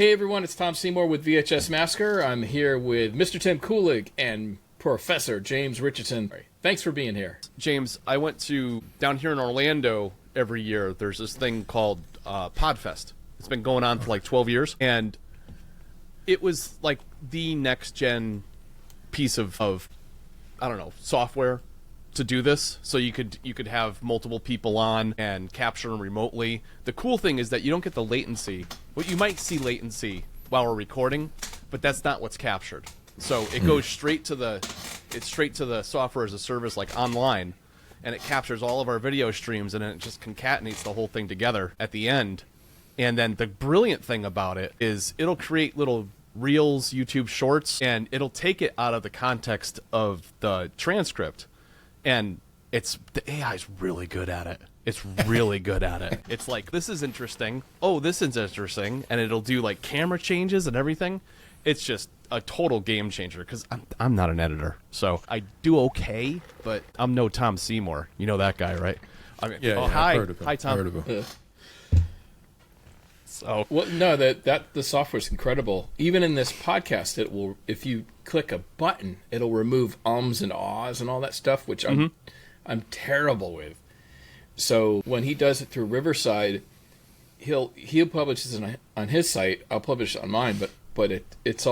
Hey everyone, it's Tom Seymour with VHS Massacre. I'm here with Mr. Tim Kulig and Professor James Richardson. Thanks for being here. James, I went to, down here in Orlando every year, there's this thing called Podfest. It's been going on for like 12 years, and it was like the next-gen piece of I don't know, software to do this. So you could have multiple people on and capture them remotely. The cool thing is that you don't get the latency. Well, you might see latency while we're recording, but that's not what's captured. So it goes straight to the software as a service, like online, and it captures all of our video streams, and then it just concatenates the whole thing together at the end. And then the brilliant thing about it is it'll create little reels, YouTube shorts, and it'll take it out of the context of the transcript. And the AI is really good at it. It's really good at it. It's like, this is interesting. Oh, this is interesting. And it'll do like camera changes and everything. It's just a total game changer because I'm not an editor. So I do okay, but I'm no Tom Seymour. You know that guy, right? I mean, hi. I've heard of him. Hi, Tom. I've heard of him. So, well, no, that the software's incredible. Even in this podcast, it will, if you click a button, it'll remove ums and ahs and all that stuff, which I'm terrible with. So when he does it through Riverside, he'll publish this on his site. I'll publish it on mine, but it's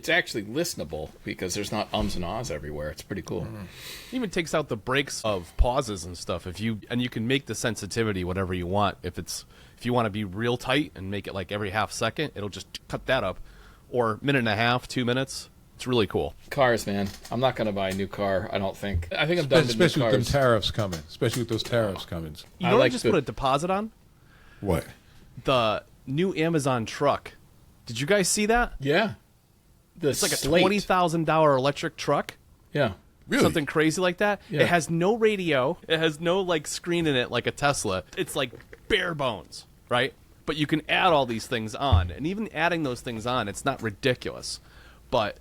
actually listenable because there's not ums and ahs everywhere. It's pretty cool. It even takes out the breaks of pauses and stuff. You can make the sensitivity whatever you want. If you want to be real tight and make it like every half second, it'll just cut that up. Or minute and a half, 2 minutes. It's really cool. Cars, man. I'm not going to buy a new car, I don't think. I think I'm done with new cars. Especially with them tariffs coming. Especially with those tariffs coming. You know what I just put a deposit on? What? The new Amazon truck. Did you guys see that? Yeah. It's like a $20,000 electric truck. Yeah. Really? Something crazy like that. Yeah. It has no radio. It has no like screen in it like a Tesla. It's like bare bones, right? But you can add all these things on. And even adding those things on, it's not ridiculous. But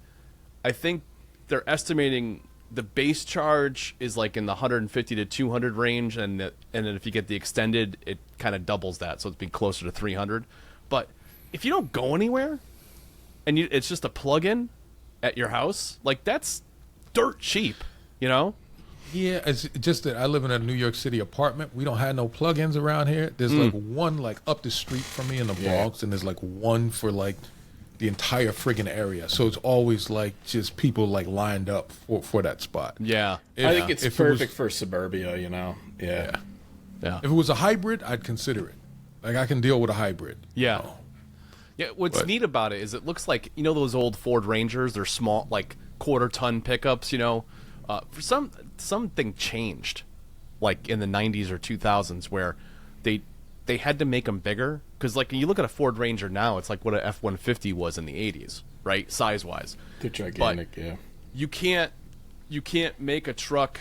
I think they're estimating the base charge is like in the 150 to 200 range, and then if you get the extended, it kind of doubles that, so it'd be closer to 300. But if you don't go anywhere, and it's just a plug-in at your house, like that's dirt cheap, you know? Yeah, it's just that I live in a New York City apartment. We don't have no plugins around here. There's like one like up the street from me in the Bronx, and there's like one for like the entire friggin' area. So it's always like just people like lined up for that spot. Yeah. I think it's perfect for suburbia, you know? Yeah. Yeah. If it was a hybrid, I'd consider it. Like I can deal with a hybrid. Yeah. Yeah, what's neat about it is it looks like, you know those old Ford Rangers? They're small, like quarter-ton pickups, you know? For something changed, like in the 90s or 2000s, where they had to make them bigger. Because like, when you look at a Ford Ranger now, it's like what a F-150 was in the 80s, right? Size-wise. They're gigantic, but yeah. You can't make a truck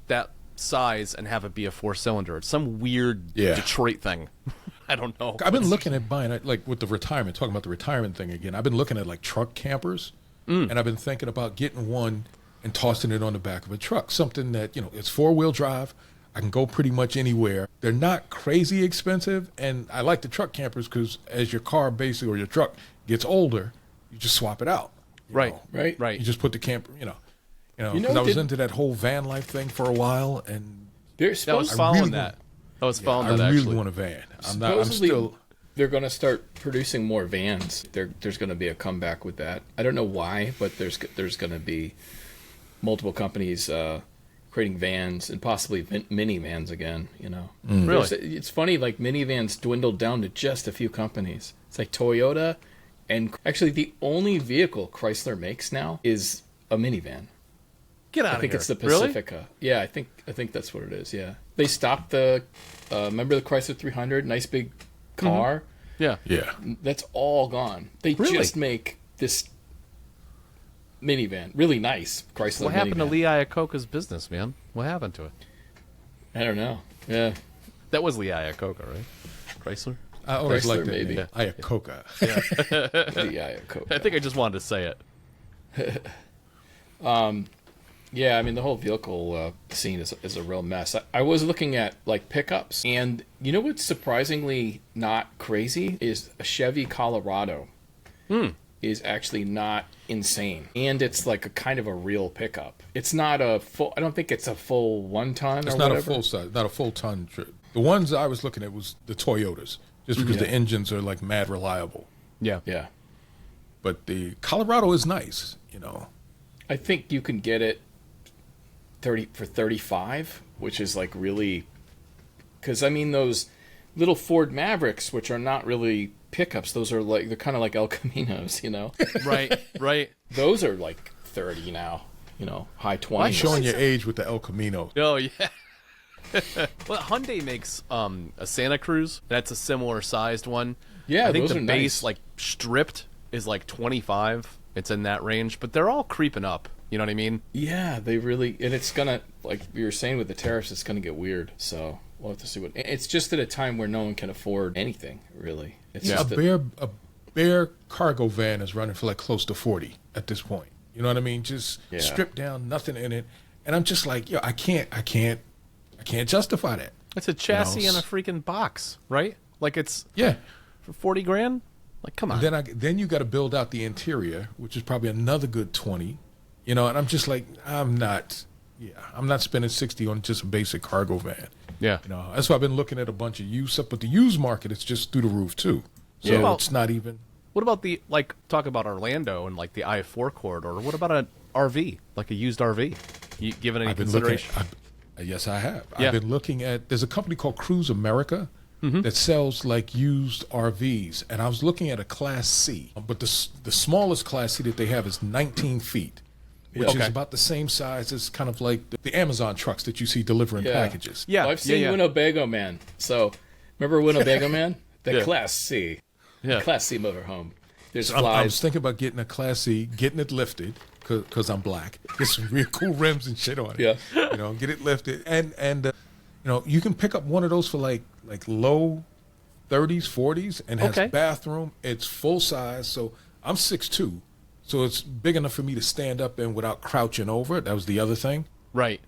that size and have it be a 4-cylinder. It's some weird Detroit thing. I don't know. I've been looking at buying it, like with the retirement, talking about the retirement thing again. I've been looking at like truck campers, and I've been thinking about getting one and tossing it on the back of a truck. Something that, you know, it's 4-wheel drive. I can go pretty much anywhere. They're not crazy expensive, and I like the truck campers because as your car basically or your truck gets older, you just swap it out. Right. You just put the camper, you know, because I was into that whole van life thing for a while, and I was following that. I really want a van. They're going to start producing more vans. There's going to be a comeback with that. I don't know why, but there's going to be multiple companies creating vans and possibly minivans again, you know. Really? It's funny, like minivans dwindled down to just a few companies. It's like Toyota, and actually the only vehicle Chrysler makes now is a minivan. Get out of here. I think it's the Pacifica. Really? Yeah, I think that's what it is, yeah. They stopped remember the Chrysler 300, nice big car? Yeah. Yeah. That's all gone. They just make this minivan. Really nice Chrysler What happened minivan. to Lee Iacocca's business, man? What happened to it? I don't know. Yeah. That was Lee Iacocca, right? Chrysler? I always Chrysler, liked that maybe. name. Iacocca. The Iacocca. I think I just wanted to say it. Yeah, I mean, the whole vehicle scene is a real mess. I was looking at, like, pickups, and you know what's surprisingly not crazy is a Chevy Colorado. is actually not insane. And it's like a kind of a real pickup. It's not a full, I don't think it's a full 1 ton It's or not whatever. a full size, not a full ton trip. The ones I was looking at was the Toyotas, just because the engines are like mad reliable. Yeah. Yeah. But the Colorado is nice, I think you can get it 35, which is like really, because I mean those little Ford Mavericks, which are not really pickups, those are like, they're kind of like El Caminos, Right. Those are like 30 now, high 20s. You're showing your age with the El Camino. Oh, yeah. Well, Hyundai makes a Santa Cruz. That's a similar sized one. Yeah, I think those the are base, nice. like, stripped is like 25. It's in that range, but they're all creeping up. You know what I mean? Yeah, they really, and it's gonna, like you were saying with the tariffs, it's gonna get weird. So we'll have to see what. It's just at a time where no one can afford anything, really. It's just A bare cargo van is running for like close to 40 at this point. You know what I mean? Just stripped down, nothing in it, and I'm just like, I can't justify that. It's a chassis and a freaking box, right? Like it's for 40 grand. Like, come on. Then you got to build out the interior, which is probably another good 20. And I'm just like, I'm not spending 60 on just a basic cargo van. Yeah. That's why I've been looking at a bunch of used stuff, but the used market is just through the roof too. So it's not even. What about talk about Orlando and like the I-4 corridor? What about an RV, like a used RV? You given any consideration? Yes, I have. Yeah. I've been looking at, there's a company called Cruise America that sells like used RVs. And I was looking at a Class C, but the smallest Class C that they have is 19 feet, which is about the same size as kind of like the Amazon trucks that you see delivering packages. Yeah. Well, I've seen Winnebago Man. So remember Winnebago Man? The Class C. Yeah. Class C motorhome. There's I flies. was thinking about getting a Class C, getting it lifted, because I'm black. Get some real cool rims and shit on it. Yeah. Get it lifted. And you can pick up one of those for like low 30s, 40s, and has a bathroom. It's full size. So I'm 6'2", so it's big enough for me to stand up in without crouching over it. That was the other thing. Right.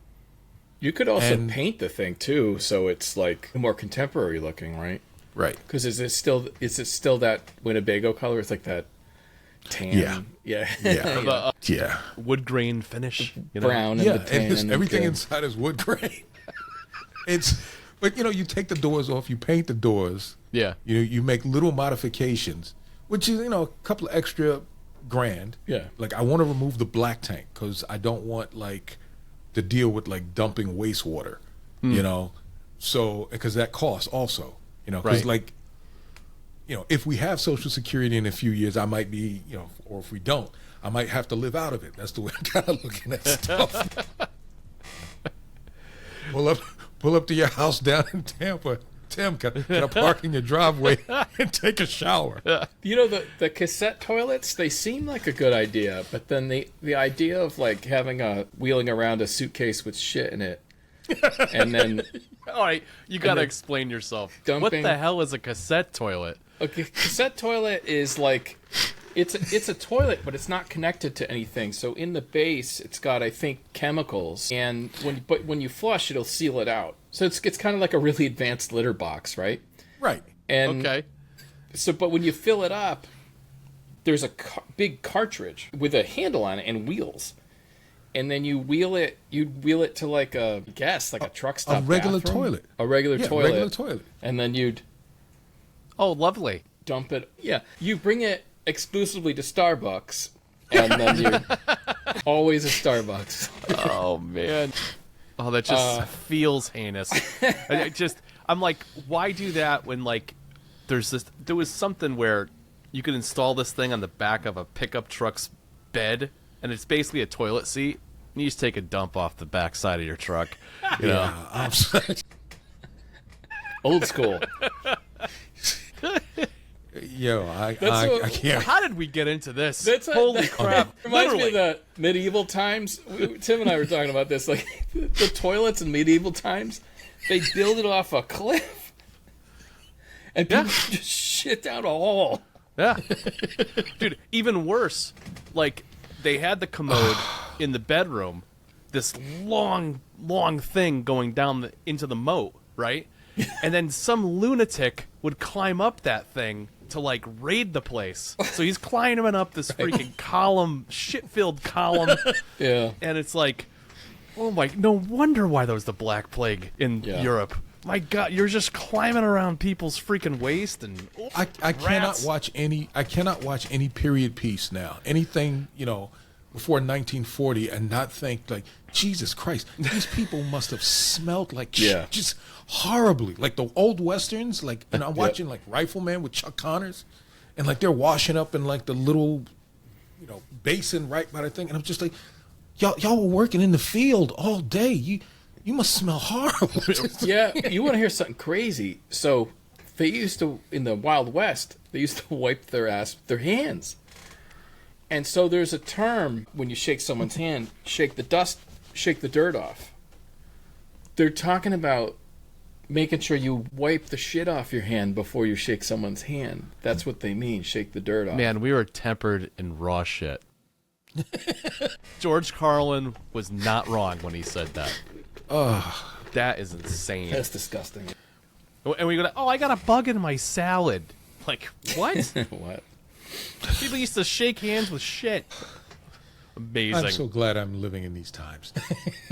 You could also paint the thing too, so it's like more contemporary looking, right? Right. Because is it still that Winnebago color? It's like that tan. Yeah. Wood grain finish. Brown and the tan. And everything inside is wood grain. But you take the doors off, you paint the doors. Yeah. You make little modifications, which is a couple of extra grand. Yeah. Like I want to remove the black tank because I don't want like to deal with like dumping wastewater. So because that costs also. Because if we have Social Security in a few years, I might be, or if we don't, I might have to live out of it. That's the way I'm kind of looking at stuff. Pull up to your house down in Tampa. Tim, can I park in your driveway and take a shower? The cassette toilets, they seem like a good idea, but then the idea of like having wheeling around a suitcase with shit in it, and then all right, you got to explain yourself. Dumping. What the hell is a cassette toilet? Okay, cassette toilet is like it's a toilet, but it's not connected to anything. So in the base, it's got, I think, chemicals, and when you flush, it'll seal it out. So it's kind of like a really advanced litter box, right? Right. And but when you fill it up, there's a big cartridge with a handle on it and wheels. And then you wheel it to like a truck stop, a regular bathroom. toilet, a regular toilet, toilet, and then you'd lovely, dump it. Yeah, you bring it exclusively to Starbucks, and then you always a Starbucks. Oh man, that just feels heinous. I'm like, why do that when like there was something where you could install this thing on the back of a pickup truck's bed. And it's basically a toilet seat. And you just take a dump off the back side of your truck. You know? I'm sorry. Old school. I can't. How did we get into this? Holy crap. Reminds me of the medieval times. Tim and I were talking about this. Like, the toilets in medieval times, they build it off a cliff. And people just shit down a hole. Yeah. Dude, even worse. Like, they had the commode in the bedroom, this long thing going down into the moat, right? And then some lunatic would climb up that thing to like raid the place. So he's climbing up this freaking column, shit-filled column. Yeah. And it's like, oh my, no wonder why there was the Black Plague in Europe. My God, you're just climbing around people's freaking waist and I cannot watch any period piece now. Anything, before 1940 and not think like, Jesus Christ, these people must have smelled like just horribly. Like the old westerns, like, and I'm watching like Rifleman with Chuck Connors, and like they're washing up in like the little, basin right by the thing, and I'm just like, y'all were working in the field all day. You must smell horrible. Yeah, you want to hear something crazy? So they used to, in the Wild West, they used to wipe their ass with their hands. And so there's a term when you shake someone's hand, shake the dirt off. They're talking about making sure you wipe the shit off your hand before you shake someone's hand. That's what they mean, shake the dirt off. Man, we were tempered in raw shit. George Carlin was not wrong when he said that. That is insane. That's disgusting. And we go, I got a bug in my salad. Like, what? What? People used to shake hands with shit. Amazing. I'm so glad I'm living in these times.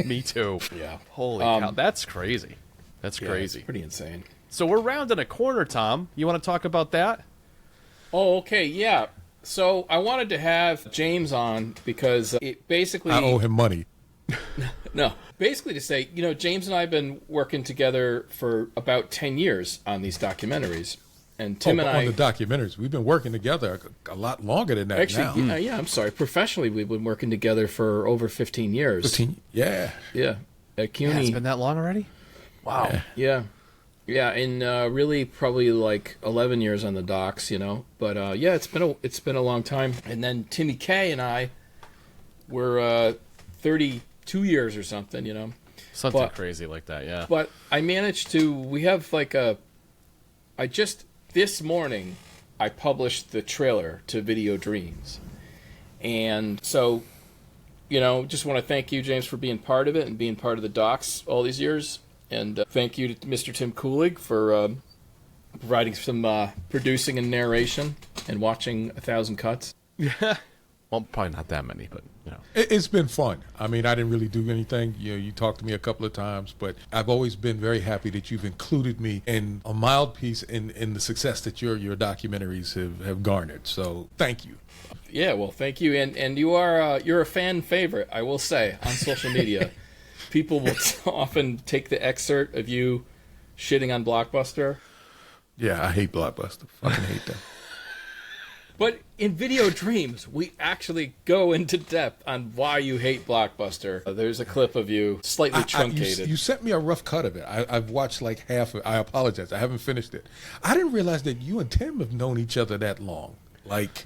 Me too. Yeah. Holy cow. That's crazy. That's crazy. It's pretty insane. So we're rounding a corner, Tom. You want to talk about that? Oh, okay, yeah. So I wanted to have James on because it basically... I owe him money. No. Basically to say, James and I have been working together for about 10 years on these documentaries. And Tim and I... on the documentaries. We've been working together a lot longer than that now. Yeah, I'm sorry. Professionally, we've been working together for over 15 years. 15? Yeah. Yeah. At CUNY. It's been that long already? Wow. Yeah. Yeah, and really probably like 11 years on the docs, But it's been a long time. And then Timmy K and I were 32 years or something, Something crazy like that, yeah. But I managed to... We have like this morning, I published the trailer to Video Dreams. And so, just want to thank you, James, for being part of it and being part of the docs all these years. And thank you to Mr. Tim Kulig for providing some producing and narration and watching 1,000 cuts. Yeah. Well, probably not that many, but, It's been fun. I mean, I didn't really do anything. You talked to me a couple of times, but I've always been very happy that you've included me in a mild piece in the success that your documentaries have garnered. So thank you. Yeah, well, thank you. And you're a fan favorite, I will say, on social media. People will often take the excerpt of you shitting on Blockbuster. Yeah, I hate Blockbuster. Fucking hate them. But in Video Dreams, we actually go into depth on why you hate Blockbuster. There's a clip of you slightly truncated. You sent me a rough cut of it. I've watched like half of it. I apologize. I haven't finished it. I didn't realize that you and Tim have known each other that long. Like,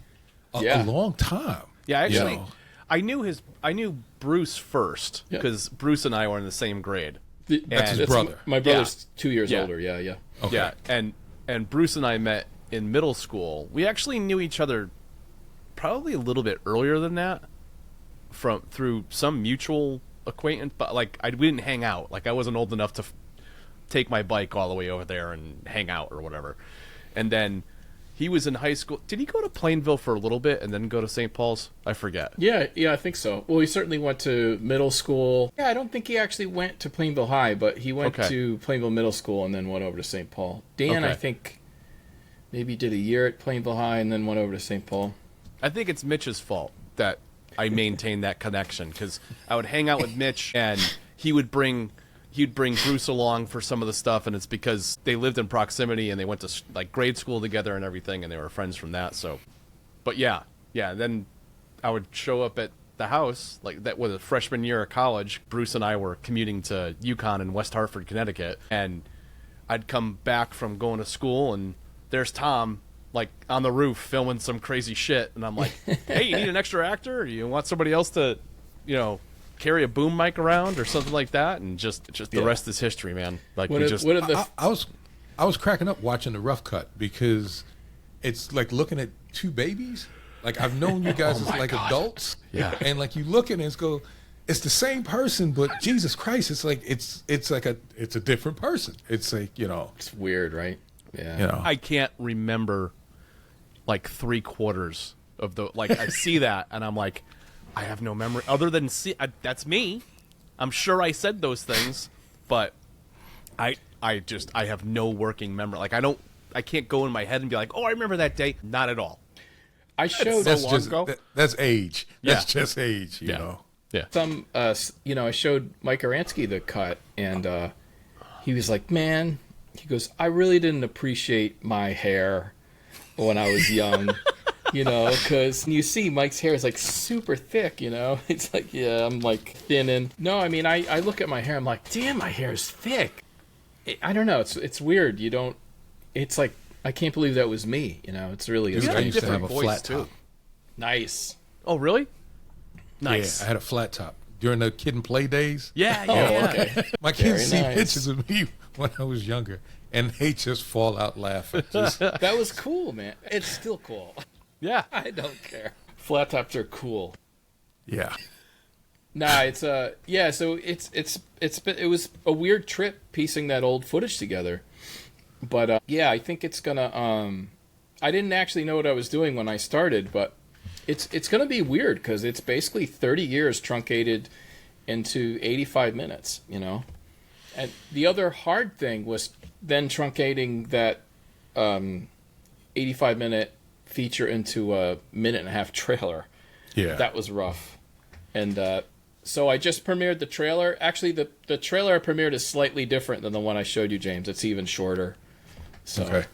a long time. Yeah, actually, I knew Bruce first because Bruce and I were in the same grade. That's his brother. My brother's 2 years older. Yeah. Okay. Yeah, and Bruce and I met in middle school. We actually knew each other probably a little bit earlier than that through some mutual acquaintance, but like we didn't hang out. Like I wasn't old enough to take my bike all the way over there and hang out or whatever. And then he was in high school. Did he go to Plainville for a little bit and then go to St. Paul's? I forget. Yeah, I think so. Well, he certainly went to middle school. Yeah, I don't think he actually went to Plainville High, but he went to Plainville Middle School and then went over to St. Paul. Dan, I think, maybe did a year at Plainville High and then went over to St. Paul. I think it's Mitch's fault that I maintained that connection because I would hang out with Mitch and he'd bring Bruce along for some of the stuff, and it's because they lived in proximity and they went to like grade school together and everything, and they were friends from that. So, but yeah. Then I would show up at the house like that was a freshman year of college. Bruce and I were commuting to UConn in West Hartford, Connecticut, and I'd come back from going to school and there's Tom like on the roof filming some crazy shit, and I'm like, hey, you need an extra actor? Or you want somebody else to, carry a boom mic around or something like that? And just the rest is history, man. Like I was cracking up watching the rough cut because it's like looking at two babies. Like I've known you guys as like adults, and like you look at it and it's the same person, but Jesus Christ, it's like it's a different person. It's like it's weird, right? Yeah. I can't remember like 3/4 of the like. I see that and I'm like, I have no memory other than that's me. I'm sure I said those things, but I have no working memory. Like I can't go in my head and be like, oh, I remember that day. Not at all. I showed That's that's age. That's just age, you know. Yeah. I showed Mike Aransky the cut, and he was like, man, he goes, I really didn't appreciate my hair when I was young, because you see Mike's hair is like super thick, It's like, yeah, I'm like thin and no, I mean, I look at my hair, I'm like, damn, my hair is thick. I don't know, it's weird. It's like, I can't believe that was me, It's really Dude, I used to have a voice, flat too. top. Nice. Oh, really? Nice. Yeah, I had a flat top during the Kid and Play days. Yeah. Okay. My kids see nice. pictures of me when I was younger, and they just fall out laughing. That was cool, man. It's still cool. Yeah. I don't care. Flat tops are cool. Yeah. Nah, it's so it was a weird trip piecing that old footage together. But yeah, I think it's gonna I didn't actually know what I was doing when I started, but it's gonna be weird because it's basically 30 years truncated into 85 minutes, And the other hard thing was then truncating that 85-minute feature into a 1.5-minute trailer. Yeah. That was rough. And so I just premiered the trailer. Actually, the trailer I premiered is slightly different than the one I showed you, James. It's even shorter. So Okay.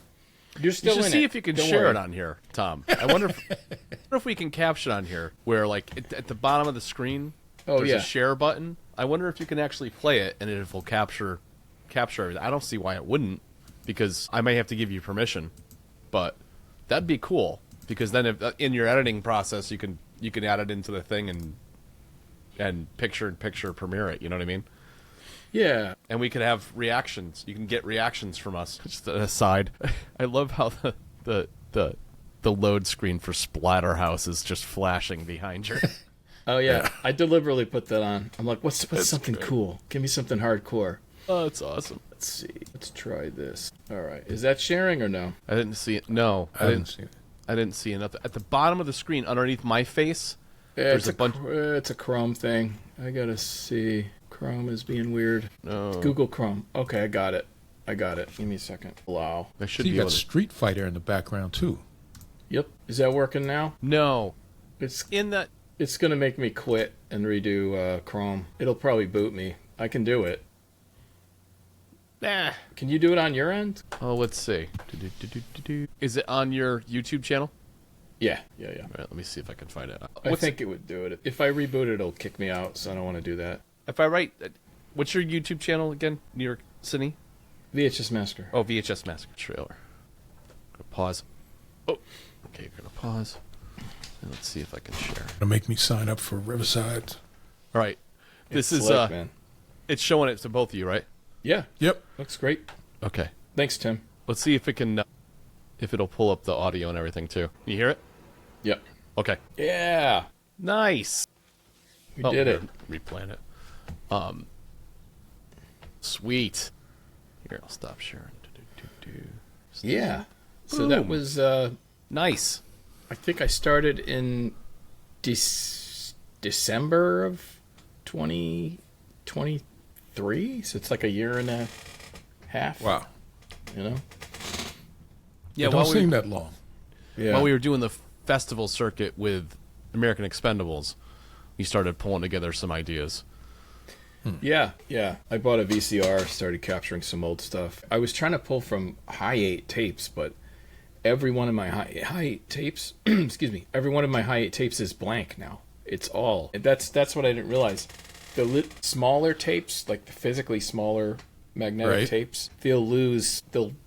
you're still You should in see it. if you can Don't share worry. it on here, Tom. I wonder if we can caption on here where, like, at the bottom of the screen, there's a share button. I wonder if you can actually play it and it will capture everything. I don't see why it wouldn't, because I may have to give you permission, but that'd be cool because then if in your editing process you can add it into the thing and picture premiere it. You know what I mean? Yeah. And we could have reactions. You can get reactions from us. Just an aside. I love how the load screen for Splatterhouse is just flashing behind you. Oh yeah. I deliberately put that on. I'm like, what's something cool? Give me something hardcore. Oh, that's awesome. Let's see. Let's try this. All right. Is that sharing or no? I didn't see it. No, I didn't see it. I didn't see nothing. At the bottom of the screen, underneath my face, Yeah, there's a bunch. It's a Chrome thing. I gotta see. Chrome is being weird. No, Google Chrome. Okay, I got it. Give me a second. Allow. I should See, be you able got to. Street Fighter in the background, too. Yep. Is that working now? No, It's in that. It's gonna make me quit and redo Chrome. It'll probably boot me. I can do it. Nah. Can you do it on your end? Oh, let's see. Is it on your YouTube channel? Yeah. All right, let me see if I can find it. I think it would do it. If I reboot it, it'll kick me out, so I don't want to do that. If I write, what's your YouTube channel again? New York City? VHS Master. Oh, VHS Massacre Trailer. Gonna pause. Oh, okay. You're gonna pause. And let's see if I can share. Gonna make me sign up for Riverside. All right. This It's is slick, man. It's showing it to both of you, right? Yeah. Yep. Looks great. Okay. Thanks, Tim. Let's see if it can, if it'll pull up the audio and everything too. You hear it? Yep. Okay. Yeah. Nice. We did it. Replan it. Sweet. Here, I'll stop sharing. Yeah. So that Boom. was. Nice. I think I started in December of 2023. So it's like a year and a half. Wow. You know. Yeah. It don't seem that long. Yeah. While we were doing the festival circuit with American Expendables, we started pulling together some ideas. Yeah. I bought a VCR, started capturing some old stuff. I was trying to pull from high 8 tapes, but every one of my high 8 tapes, excuse me, every one of my high 8 tapes is blank now. It's all. That's what I didn't realize. The smaller tapes, like the physically smaller magnetic tapes, they'll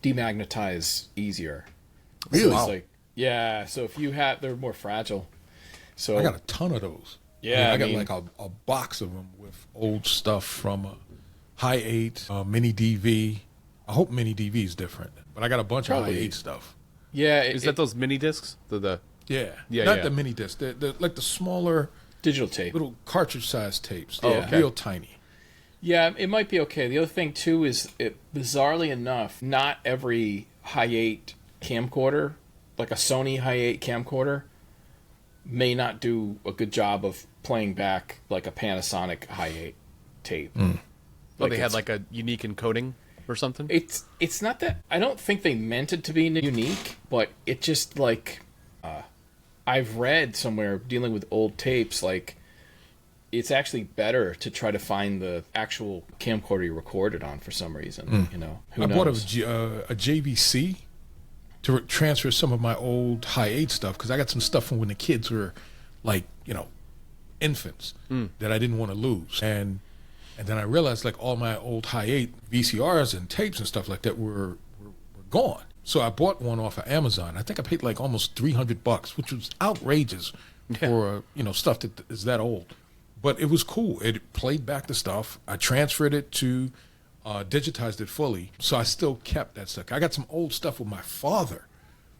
demagnetize easier. Really? So it's like, yeah. So if you have, they're more fragile. So I got a ton of those. Yeah, I got I mean- like a box of them with old stuff from High 8, Mini DV. I hope Mini DV is different, but I got a bunch of High Probably. 8 stuff. yeah, Is that those mini discs? Yeah, Yeah, not yeah. the mini disc. The like the smaller digital tape? little cartridge-sized tapes. Oh, They're okay. real tiny. Yeah, it might be okay. The other thing too is, bizarrely enough, not every high 8 camcorder like a Sony Hi8 camcorder may not do a good job of playing back like a Panasonic Hi8 tape. Oh, they had like a unique encoding or something? It's not that, I don't think they meant it to be unique, but it just like, I've read somewhere dealing with old tapes, like it's actually better to try to find the actual camcorder you recorded on for some reason. You know, who knows? I bought a JVC to transfer some of my old Hi8 stuff, because I got some stuff from when the kids were like, you know, infants that I didn't want to lose. And then I realized like all my old Hi8 VCRs and tapes and stuff like that were gone. So I bought one off of Amazon. I think I paid like almost $300, which was outrageous for you know, stuff that is that old. But it was cool. It played back the stuff. I transferred it to, digitized it fully. So I still kept that stuff. I got some old stuff with my father,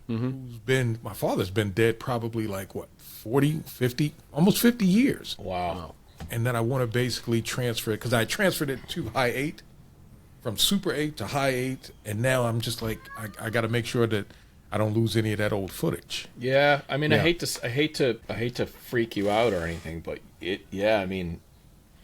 my father's been dead probably like what, 40, 50, almost 50 years. Wow. And then I want to basically transfer it, because I transferred it to Hi8, from Super 8 to Hi8, and now I'm just like, I got to make sure that I don't lose any of that old footage. Yeah, I mean, Yeah. I hate to freak you out or anything, but I mean,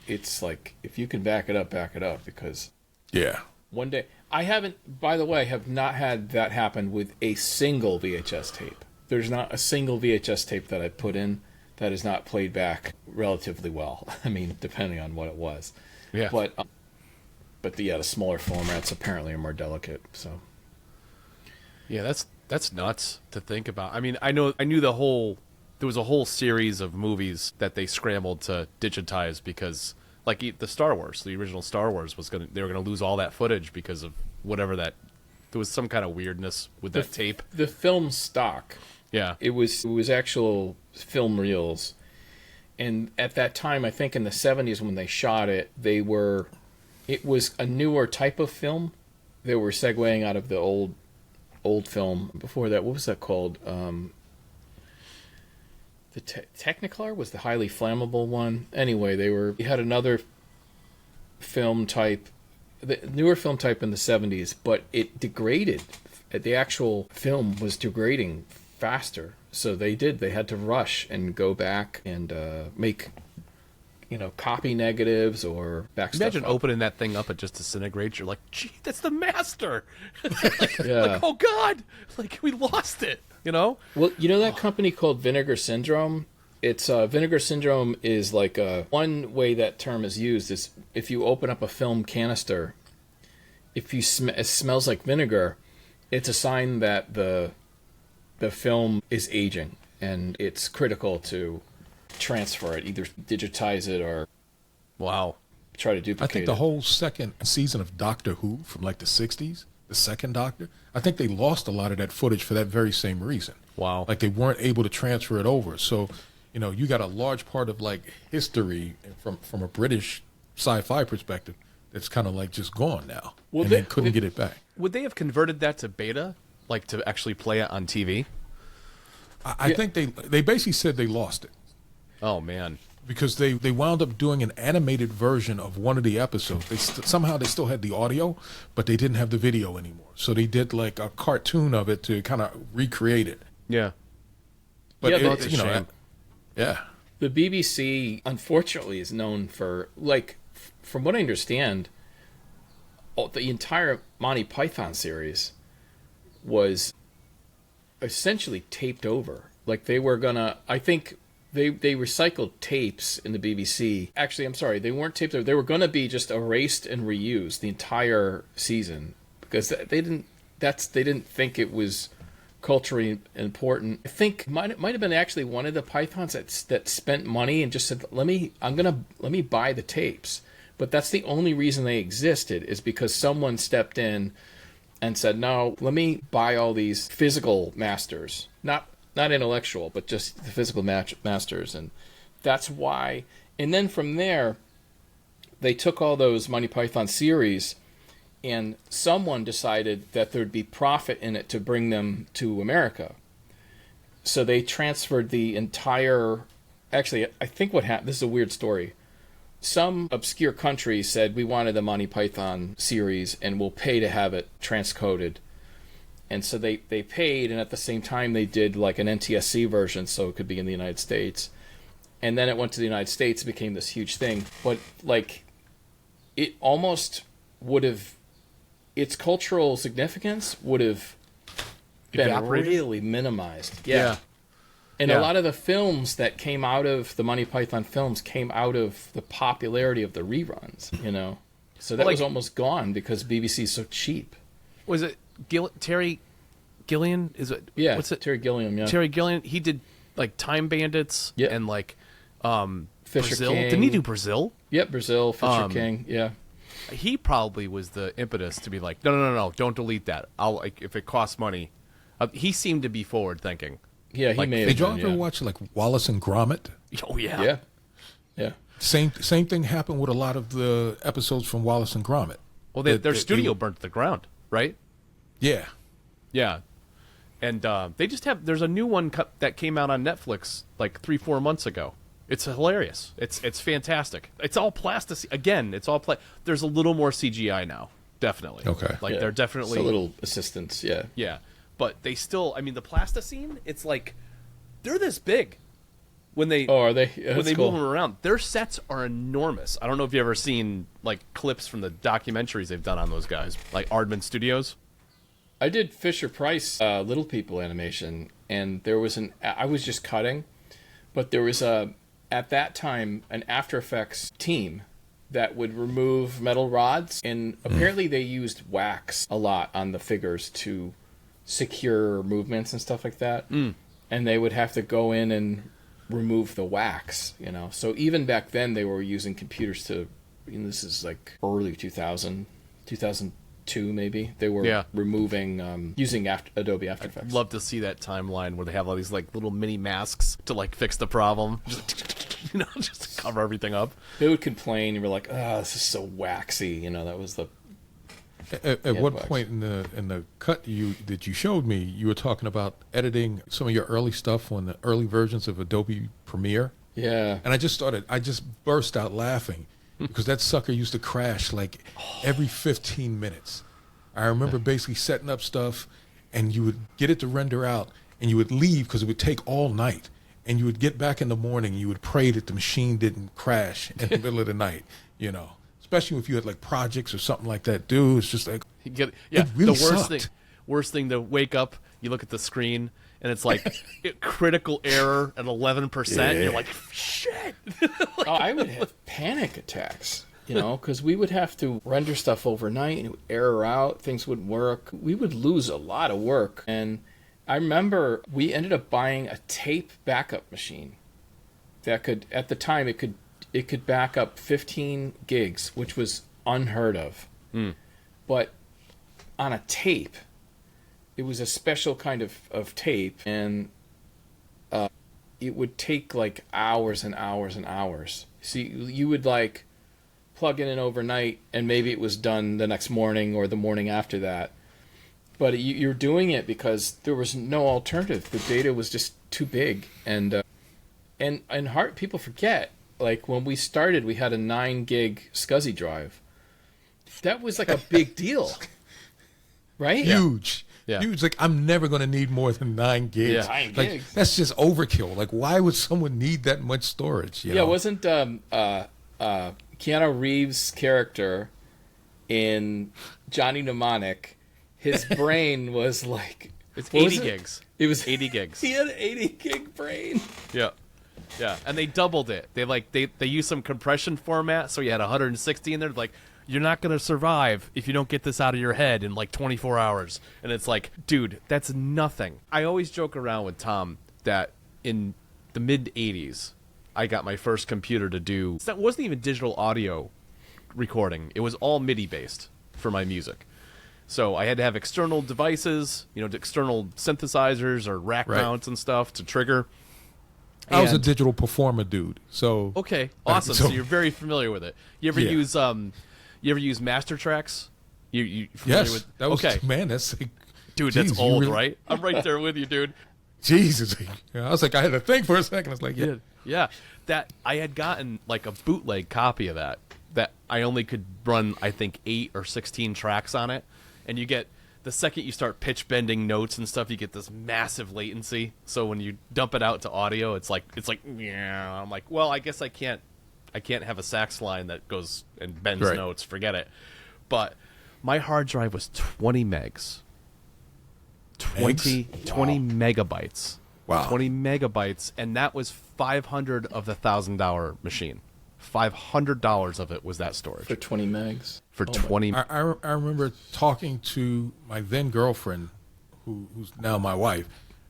it's like if you can back it up, because Yeah. one day I have not had that happen with a single VHS tape. There's not a single VHS tape that I put in that is not played back relatively well. I mean, depending on what it was. Yeah. But the smaller formats apparently are more delicate. So Yeah, that's nuts to think about. I mean, I knew there was a whole series of movies that they scrambled to digitize because, like the Star Wars, the original Star Wars they were gonna lose all that footage because of whatever there was some kind of weirdness with that tape. The film stock. Yeah. It was actual film reels. And at that time, I think in the 70s when they shot it, it was a newer type of film. They were segueing out of the old film. Before that, what was that called? The Technicolor was the highly flammable one. Anyway, you had another film type, the newer film type in the 70s, but it degraded. The actual film was degrading faster. So they had to rush and go back and make, copy negatives or back stuff Imagine up. opening that thing up and just disintegrates. You're like, gee, that's the master. Yeah. Like, oh God, like we lost it, you know? Well, you know that company called Vinegar Syndrome? It's Vinegar Syndrome is like one way that term is used is if you open up a film canister, if it smells like vinegar, it's a sign that the film is aging, and it's critical to transfer it, either digitize it or Wow. try to duplicate I think it. the whole second season of Doctor Who from like the 60s, the second Doctor, I think they lost a lot of that footage for that very same reason. Wow. Like they weren't able to transfer it over. So, you got a large part of like history from a British sci-fi perspective that's kind of like just gone now. Well, and they couldn't get it back. Would they have converted that to beta, like to actually play it on TV? I think they basically said they lost it. Oh man. Because they wound up doing an animated version of one of the episodes. Somehow they still had the audio, but they didn't have the video anymore. So they did like a cartoon of it to kind of recreate it. Yeah. But Yeah, it's, shame. yeah. The BBC, unfortunately, is known for, like, from what I understand, the entire Monty Python series was essentially taped over. Like, they were gonna, I think they recycled tapes in the BBC. Actually, I'm sorry, they weren't taped over. They were gonna be just erased and reused the entire season because they didn't think it was culturally important. I think might have been actually one of the Pythons that spent money and just said, let me buy the tapes. But that's the only reason they existed, is because someone stepped in and said, no, let me buy all these physical masters, not intellectual, but just the physical masters. And that's why. And then from there, they took all those Monty Python series, and someone decided that there'd be profit in it to bring them to America. So they transferred the entire... Actually, I think what happened... This is a weird story. Some obscure country said, we wanted the Monty Python series, and we'll pay to have it transcoded. And so they paid, and at the same time they did like an NTSC version, so it could be in the United States. And then it went to the United States, it became this huge thing. But like, it almost would have, its cultural significance would have been Evaporated? really minimized. Yeah. And Yeah. a lot of the films that came out of the Monty Python films came out of the popularity of the reruns, you know? So that Like- was almost gone because BBC is so cheap. Was it Terry Gilliam? Is it? Yeah, What's it? Terry Gilliam, yeah. Terry Gilliam. He did like Time Bandits Yeah. and like Fisher Brazil. King. Didn't he do Brazil? Yep, Brazil, Fisher King, yeah. He probably was the impetus to be like, no, don't delete that. I'll like if it costs money. He seemed to be forward thinking. Yeah, he Like, made it. Did y'all ever watch like Wallace and Gromit? Oh yeah. Yeah. Yeah. Same thing happened with a lot of the episodes from Wallace and Gromit. Well, their studio burnt to the ground, right? Yeah. Yeah. And they just have. There's a new one that came out on Netflix like 3-4 months ago. It's hilarious. It's fantastic. It's all plastic. Again, it's all There's a little more CGI now, definitely. Okay. Like Yeah. they're definitely It's a little assistance, yeah. Yeah, but they still. I mean, the plasticine. It's like they're this big when they Oh, are they? Yeah, when that's they cool. move them around. Their sets are enormous. I don't know if you've ever seen like clips from the documentaries they've done on those guys, like Aardman Studios. I did Fisher Price Little People animation, and there was I was just cutting, but there was at that time an After Effects team that would remove metal rods, and apparently they used wax a lot on the figures to secure movements and stuff like that. And they would have to go in and remove the wax, you know. So even back then they were using computers to, this is like early 2002 maybe. They were removing, using Adobe After Effects. I'd love to see that timeline where they have all these like little mini masks to like fix the problem, just to cover everything up. They would complain and were like, this is so waxy, you know. That was the At what wax. point in the cut that you showed me, you were talking about editing some of your early stuff on the early versions of Adobe Premiere, yeah. and I just burst out laughing because that sucker used to crash like every 15 minutes. I remember basically setting up stuff, and you would get it to render out, and you would leave because it would take all night, and you would get back in the morning, and you would pray that the machine didn't crash in the middle of the night, you know. Especially if you had like projects or something like that, dude. It's just like it really sucked. Worst thing to wake up, you look at the screen and it's like critical error at 11%. You're like, shit. I would have panic attacks, you know, because we would have to render stuff overnight and it would error out. Things wouldn't work. We would lose a lot of work. And I remember we ended up buying a tape backup machine that could, at the time, it could back up 15 gigs, which was unheard of. But on a tape, it was a special kind of tape, and it would take like hours and hours and hours. See, you would like plug it in overnight, and maybe it was done the next morning or the morning after that. But you're doing it because there was no alternative. The data was just too big, and people forget. Like, when we started, we had a 9-gig SCSI drive. That was like a big deal. Right? Huge. Yeah. Huge. Like, I'm never going to need more than 9 gigs. Yeah. 9 Like, gigs. that's just overkill. Like, why would someone need that much storage? You know? Wasn't Keanu Reeves' character in Johnny Mnemonic, his brain was like... It's what 80 was it? gigs. It was 80 gigs. He had an 80-gig brain. Yeah. Yeah, and they doubled it. They used some compression format, so you had 160 in there. Like, you're not going to survive if you don't get this out of your head in like 24 hours. And it's like, dude, that's nothing. I always joke around with Tom that in the mid-'80s, I got my first computer to do... It wasn't even digital audio recording. It was all MIDI-based for my music. So I had to have external devices, external synthesizers or rack mounts and stuff to trigger. I was a digital performer dude, so... Okay, awesome. So you're very familiar with it. You ever use Master Tracks? You familiar Yes, with? that was... Okay, Man, that's like... dude, geez, that's you old, really- right? I'm right there with you, dude. Jesus. I was like, I had to think for a second. I was like, Yeah, that I had gotten like a bootleg copy of that I only could run, I think, 8 or 16 tracks on it, and you get the second you start pitch bending notes and stuff, you get this massive latency. So when you dump it out to audio, it's like yeah. I'm like, well, I guess I can't have a sax line that goes and bends notes. Forget it. But my hard drive was 20 megs. 20 megabytes. Wow. 20 megabytes, and that was 500 of the $1,000 machine. $500 of it was that storage. For 20 megs? For 20. I remember talking to my then girlfriend, who's now my wife,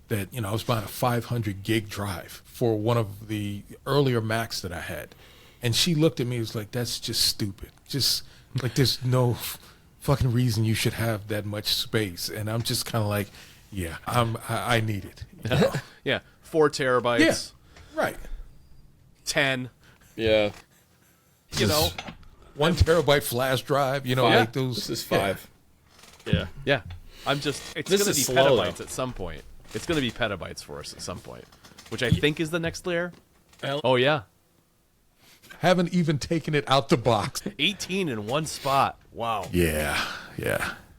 that, I was buying a 500 gig drive for one of the earlier Macs that I had. And she looked at me and was like, that's just stupid. Just like, there's no fucking reason you should have that much space. And I'm just kind of like, yeah, I need it. Yeah, 4 terabytes. Yeah, right. 10. Yeah. 1 terabyte flash drive, like those. This is 5. Yeah. Yeah. It's going to be petabytes at some point. It's going to be petabytes for us at some point, which I think is the next layer. Oh, yeah. Haven't even taken it out the box. 18 in one spot. Wow. Yeah.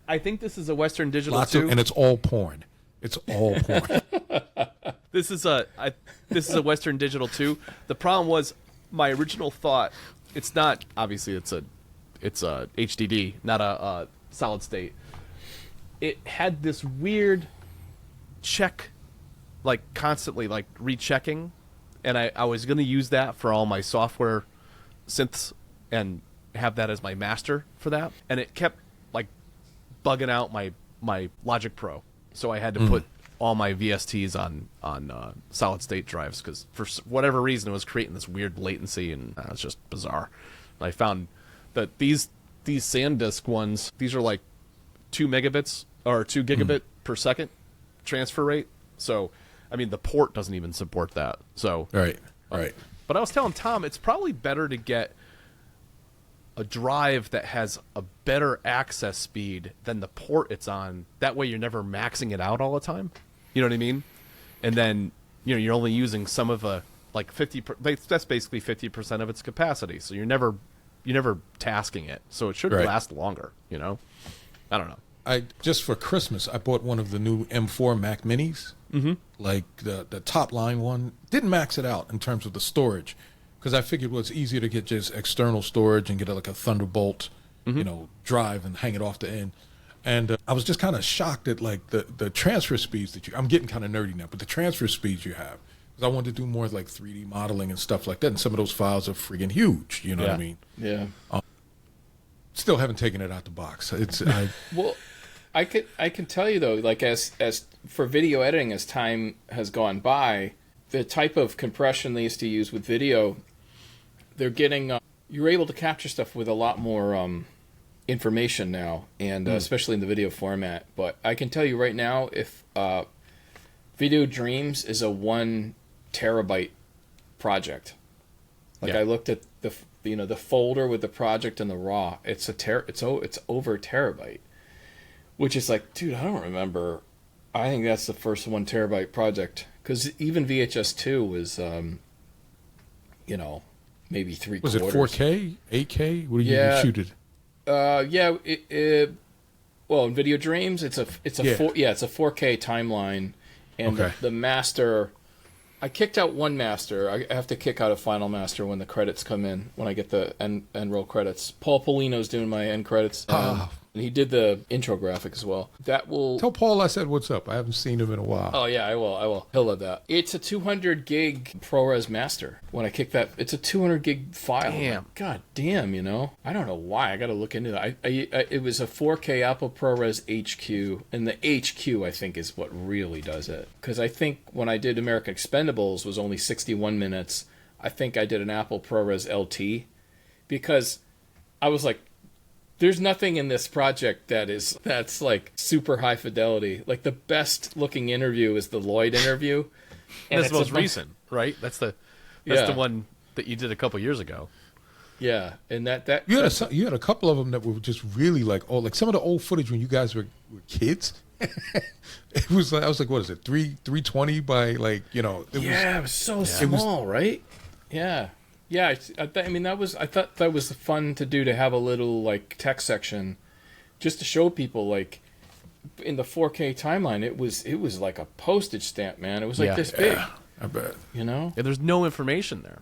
I think this is a Western Digital too. And it's all porn. It's all porn. This is a Western Digital 2. The problem was my original thought. It's not, obviously it's a HDD, not a solid state. It had this weird check, like constantly like rechecking, and I was going to use that for all my software synths and have that as my master for that, and it kept like bugging out my Logic Pro, so I had to put all my VSTs on solid state drives, because for whatever reason it was creating this weird latency, and it was just bizarre. And I found that these SanDisk ones, these are like 2 megabits or 2 gigabit per second transfer rate. So, I mean, the port doesn't even support that. So right. But I was telling Tom, it's probably better to get a drive that has a better access speed than the port it's on. That way you're never maxing it out all the time. You know what I mean? And then, you're only using some of like 50, that's basically 50% of its capacity. So you're never tasking it. So it should last longer, I don't know. Just for Christmas, I bought one of the new M4 Mac Minis. Mm-hmm. Like the top line one. Didn't max it out in terms of the storage, because I figured it was easier to get just external storage and get like a Thunderbolt, drive and hang it off the end. And I was just kind of shocked at like the transfer speeds that I'm getting kind of nerdy now, but the transfer speeds you have. Because I wanted to do more like 3D modeling and stuff like that, and some of those files are friggin' huge. You know what I mean? Yeah. Still haven't taken it out the box. Well, I can tell you though, like as for video editing, as time has gone by, the type of compression they used to use with video, they're getting you're able to capture stuff with a lot more information now, and especially in the video format. But I can tell you right now, if Video Dreams is a 1 terabyte project. Like I looked at the folder with the project and the raw. It's over a terabyte, which is like, dude, I don't remember. I think that's the first 1 terabyte project, because even VHS 2 was, maybe 3/4. Was it 4K, 8K? What do you shoot it? Well, in Video Dreams, it's a 4K timeline, and the master. I kicked out one master. I have to kick out a final master when the credits come in, when I get the end roll credits. Paul Polino's doing my end credits, and he did the intro graphic as well. That will... Tell Paul I said what's up. I haven't seen him in a while. Oh, yeah, I will. He'll love that. It's a 200 gig ProRes master. When I kick that, it's a 200 gig file. Damn. God damn, I don't know why. I got to look into that. It was a 4K Apple ProRes HQ, and the HQ, I think, is what really does it. Because I think when I did American Expendables was only 61 minutes. I think I did an Apple ProRes LT, because I was like, there's nothing in this project that's like super high fidelity. Like the best looking interview is the Lloyd interview. And that's the most recent, right? That's the one that you did a couple years ago. Yeah, and that you had a couple of them that were just really like some of the old footage when you guys were kids. It was like, I was like, what is it, 320 by like it was so small, right? Yeah. Yeah, I thought that was fun to do, to have a little like tech section, just to show people like in the 4K timeline, it was like a postage stamp, man. It was like this big. I bet. You know? Yeah, there's no information there.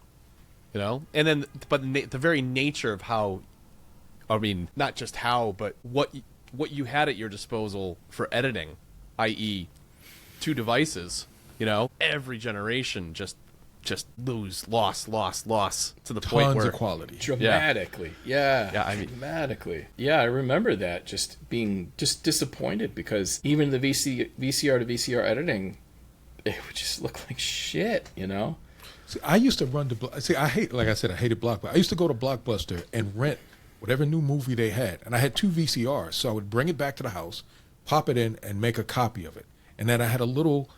You know? And then, but the very nature of how, I mean, not just how, but what you had at your disposal for editing, i.e., 2 devices, you know, every generation just loss to the point Tons where of quality. Dramatically. Yeah. Yeah, I mean, dramatically. Yeah, I remember that, just being just disappointed because even the VCR to VCR editing, it would just look like shit, you know? See, I used to run to I hated Blockbuster. I used to go to Blockbuster and rent whatever new movie they had. And I had 2 VCRs, so I would bring it back to the house, pop it in, and make a copy of it. And then I had a little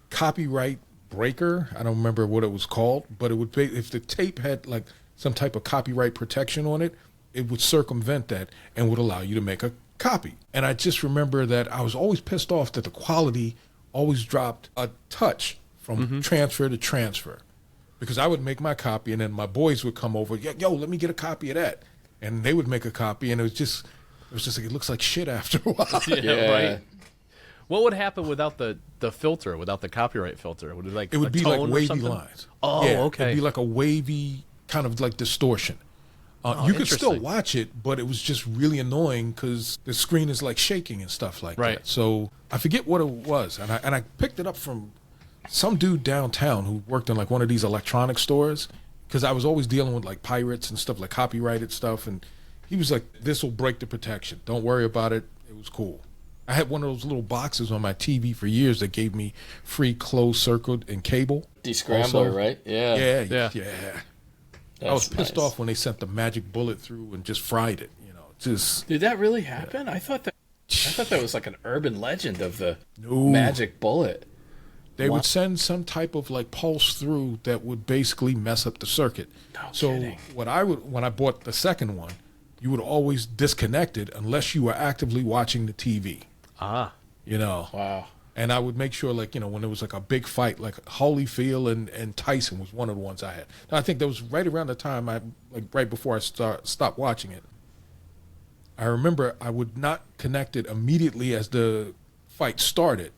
copyright breaker. I don't remember what it was called, but it would be, if the tape had like some type of copyright protection on it, it would circumvent that and would allow you to make a copy. And I just remember that I was always pissed off that the quality always dropped a touch from transfer to transfer, because I would make my copy and then my boys would come over, yo, let me get a copy of that, and they would make a copy, and it was just like, it looks like shit after a while. yeah, right. What would happen without the filter, without the copyright filter? Would it would be tone like or wavy something? lines. Oh, yeah, okay. It'd be like a wavy kind of like distortion. You could still interesting. watch it, but it was just really annoying because the screen is like shaking and stuff like Right. that. So I forget what it was, and I picked it up from some dude downtown who worked in like one of these electronic stores, because I was always dealing with like pirates and stuff, like copyrighted stuff, and he was like, "This will break the protection. Don't worry about it." It was cool. I had one of those little boxes on my TV for years that gave me free closed circuit and cable. Descrambler, Also. right? Yeah. Yeah. I was That's pissed nice. off when they sent the magic bullet through and just fried it. You know, just Did that really happen? I thought that was like an urban legend of the No. magic bullet. they Wow. would send some type of like pulse through that would basically mess up the circuit. No So kidding. when I bought the second one, you would always disconnect it unless you were actively watching the TV. Ah. You know. Wow. And I would make sure, like, you know, when there was like a big fight, like Holyfield and Tyson was one of the ones I had. And I think that was right around the time right before I stopped watching it. I remember I would not connect it immediately as the fight started.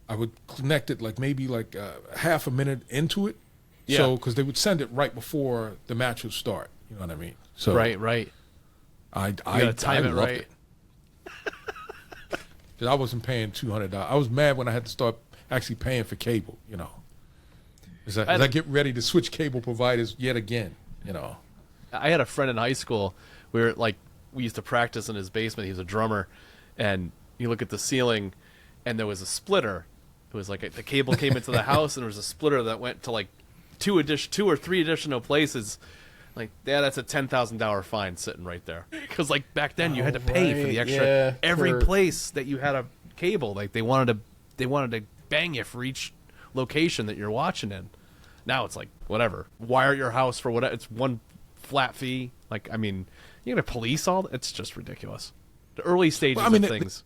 I would connect it like maybe like half a minute into it. Yeah. So, because they would send it right before the match would start. You know what I mean? So Right. I You gotta time it loved right. 'Cause I wasn't paying $200. I was mad when I had to start actually paying for cable, you know. As I get ready to switch cable providers yet again, you know. I had a friend in high school where we used to practice in his basement. He was a drummer, and you look at the ceiling, and there was a splitter. It was like the cable came into the house, and there was a splitter that went to like two or three additional places. Like, yeah, that's a $10,000 fine sitting right there. Because like back then, you had to pay for the right, extra yeah, every place that you had a cable. Like they wanted to bang you for each location that you're watching in. Now it's like whatever. Wire your house for whatever. It's one flat fee. Like, I mean, you're gonna police all. It's just ridiculous. The early stages Well, I mean, of things.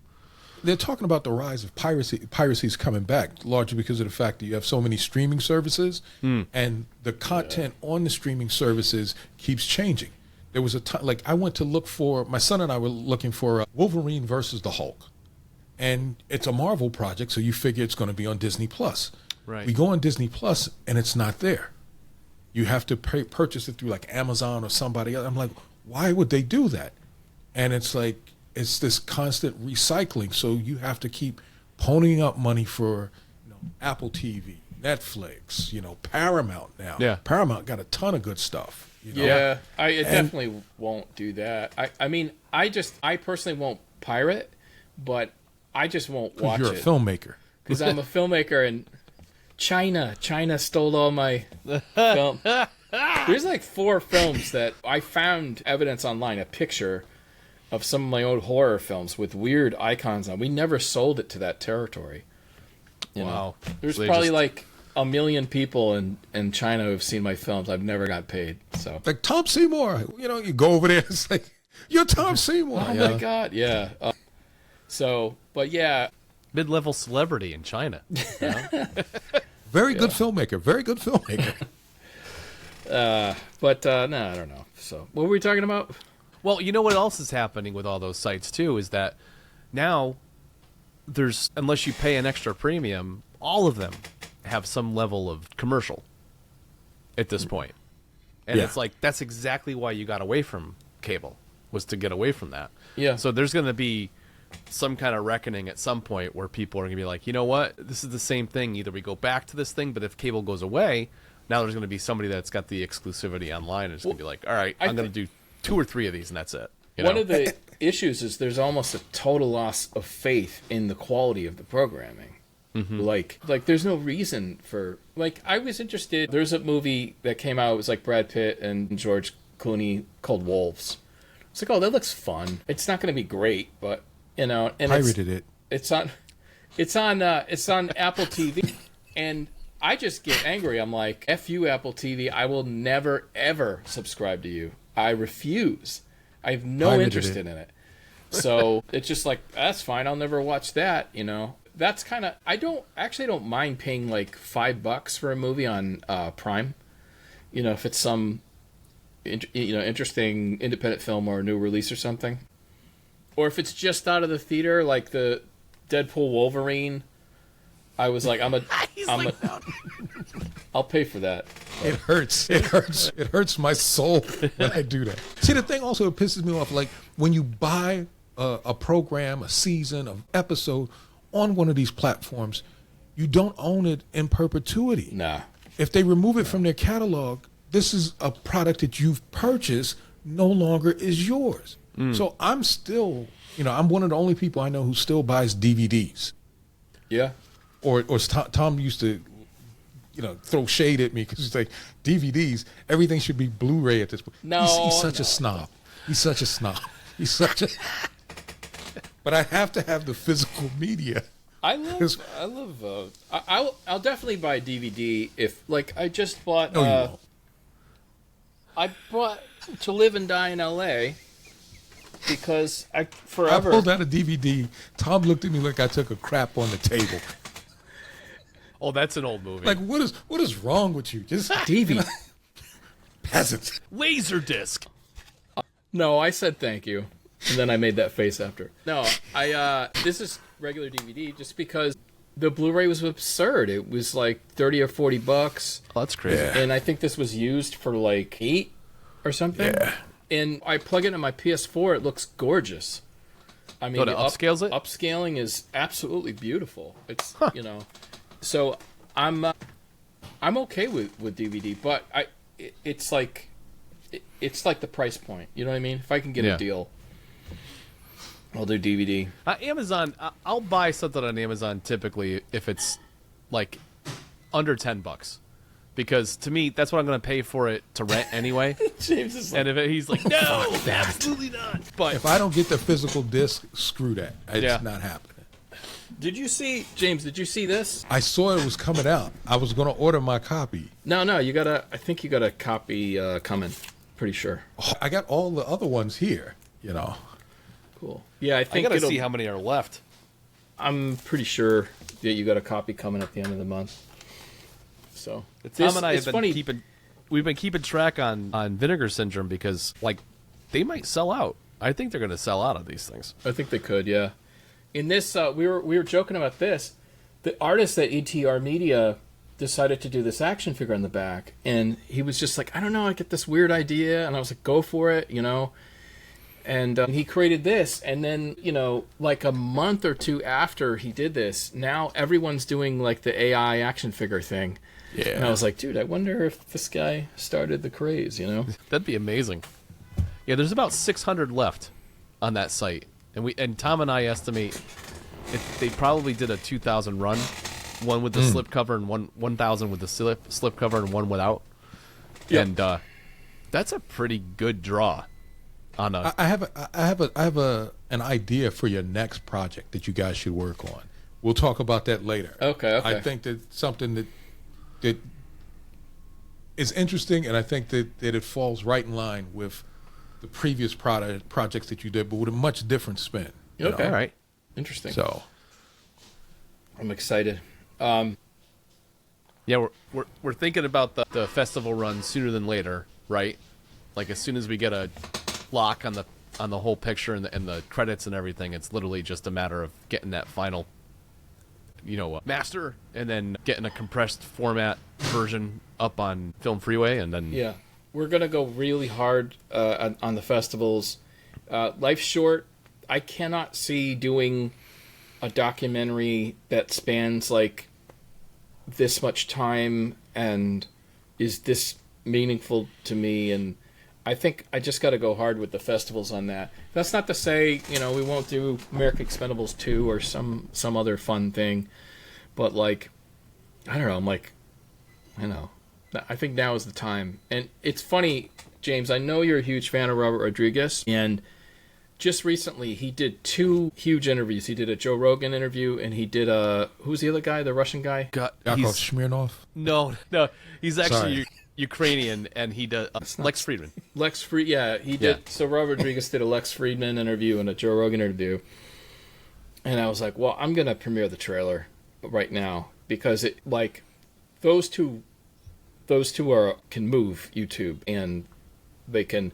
They're talking about the rise of piracy. Piracy's coming back largely because of the fact that you have so many streaming services, and the content on the streaming services keeps changing. There was a time, like I went to look for, my son and I were looking for Wolverine versus the Hulk, and it's a Marvel project, so you figure it's going to be on Disney Plus. Right. We go on Disney Plus, and it's not there. You have to purchase it through like Amazon or somebody else. I'm like, why would they do that? And it's like, it's this constant recycling. So you have to keep ponying up money for, you know, Apple TV, Netflix, you know, Paramount now. Yeah. Paramount got a ton of good stuff. You know? Yeah, I definitely won't do that. I mean, I personally won't pirate, but I just won't 'Cause watch you're it. a filmmaker. Because I'm a filmmaker, and China stole all my film. There's like 4 films that I found evidence online, a picture of some of my old horror films with weird icons on. We never sold it to that territory. You know? Wow. There's So they probably just- like a million people in China who've seen my films. I've never got paid. So. Like Tom Seymour, you know, you go over there, it's like, you're Tom Seymour. Oh my God, yeah. But yeah, Mid-level celebrity in China. You know? Very good filmmaker. Very good filmmaker. but no, I don't know. So what were we talking about? Well, you know what else is happening with all those sites too is that now there's, unless you pay an extra premium, all of them have some level of commercial at this point. And it's like, that's exactly why you got away from cable, was to get away from that. Yeah. So there's going to be some kind of reckoning at some point where people are going to be like, you know what, this is the same thing. Either we go back to this thing, but if cable goes away, now there's going to be somebody that's got the exclusivity online and it's going to be like, all right, I'm going to do 2 or 3 of these and that's it. One of the issues is there's almost a total loss of faith in the quality of the programming. Mm-hmm. Like there's no reason for, like, I was interested. There's a movie that came out. It was like Brad Pitt and George Clooney called Wolves. It's like, oh, that looks fun. It's not going to be great, but and pirated it's on Apple TV, and I just get angry. I'm like, F you, Apple TV. I will never ever subscribe to you. I refuse. I have no interest in it. So it's just like, that's fine. I'll never watch that. That's kind of, I don't mind paying like $5 for a movie on Prime. If it's some interesting independent film or a new release or something. Or if it's just out of the theater, like the Deadpool Wolverine, I was like, I'll pay for that. It hurts. It hurts my soul when I do that. See, the thing also, it pisses me off. Like when you buy a program, a season, an episode on one of these platforms, you don't own it in perpetuity. Nah. If they remove it from their catalog, this is a product that you've purchased, no longer is yours. So I'm still, I'm one of the only people I know who still buys DVDs. Yeah. Or Tom used to, throw shade at me because he's like, DVDs, everything should be Blu-ray at this point. No, he's such a snob. He's such a snob. He's such a. But I have to have the physical media. I'll definitely buy DVD if, like, I just bought. No, you won't. I bought To Live and Die in L.A. because I pulled out a DVD. Tom looked at me like I took a crap on the table. Oh, that's an old movie. Like, what is wrong with you? Just DVD. Peasant. Laserdisc. No, I said thank you, and then I made that face after. No, this is regular DVD just because the Blu-ray was absurd. It was like $30 or $40. Oh, that's crazy. Yeah. And I think this was used for like $8 or something. Yeah. And I plug it in my PS4. It looks gorgeous. I mean, it upscales it? Upscaling is absolutely beautiful. It's so I'm okay with DVD, but it's like the price point. You know what I mean? If I can get a deal, I'll do DVD. Amazon, I'll buy something on Amazon typically if it's like under $10. Because to me, that's what I'm going to pay for it to rent anyway. James is like, and if he's like, no, absolutely not. But if I don't get the physical disc, screw that. It's not happening. James, did you see this? I saw it was coming out. I was going to order my copy. No, I think you got a copy coming. Pretty sure. Oh, I got all the other ones here, Cool. Yeah, I think I got to see how many are left. I'm pretty sure that you got a copy coming at the end of the month. So Tom and I have been we've been keeping track on Vinegar Syndrome because, like, they might sell out. I think they're going to sell out of these things. I think they could, yeah. In this, we were joking about this. The artist at ETR Media decided to do this action figure on the back, and he was just like, I don't know, I get this weird idea, and I was like, go for it, And he created this, and then, like a month or two after he did this, now everyone's doing like the AI action figure thing. Yeah. And I was like, dude, I wonder if this guy started the craze, That'd be amazing. Yeah, there's about 600 left on that site. And Tom and I estimate they probably did a 2,000 run, one with the slip cover and 1,000 with the slip cover and one without. Yep. And that's a pretty good draw. I have an idea for your next project that you guys should work on. We'll talk about that later. Okay. I think that something that is interesting, and I think that it falls right in line with the previous projects that you did, but with a much different spin. Okay. All right. Interesting. So I'm excited. Yeah, we're thinking about the festival run sooner than later, right? Like as soon as we get a lock on the whole picture and the credits and everything, it's literally just a matter of getting that final master, and then getting a compressed format version up on Film Freeway, and then Yeah, we're gonna go really hard on the festivals. Life's short. I cannot see doing a documentary that spans like this much time and is this meaningful to me. And I think I just got to go hard with the festivals on that. That's not to say, we won't do American Expendables 2 or some other fun thing. But, like, I don't know. I'm like, I think now is the time. And it's funny, James, I know you're a huge fan of Robert Rodriguez. And just recently, he did 2 huge interviews. He did a Joe Rogan interview, and he did who's the other guy, the Russian guy? Yakov Smirnoff? No, he's actually Ukrainian, and he does Lex Friedman. He did. Yeah. So Robert Rodriguez did a Lex Friedman interview and a Joe Rogan interview, and I was like, well, I'm gonna premiere the trailer right now because it those two can move YouTube, and they can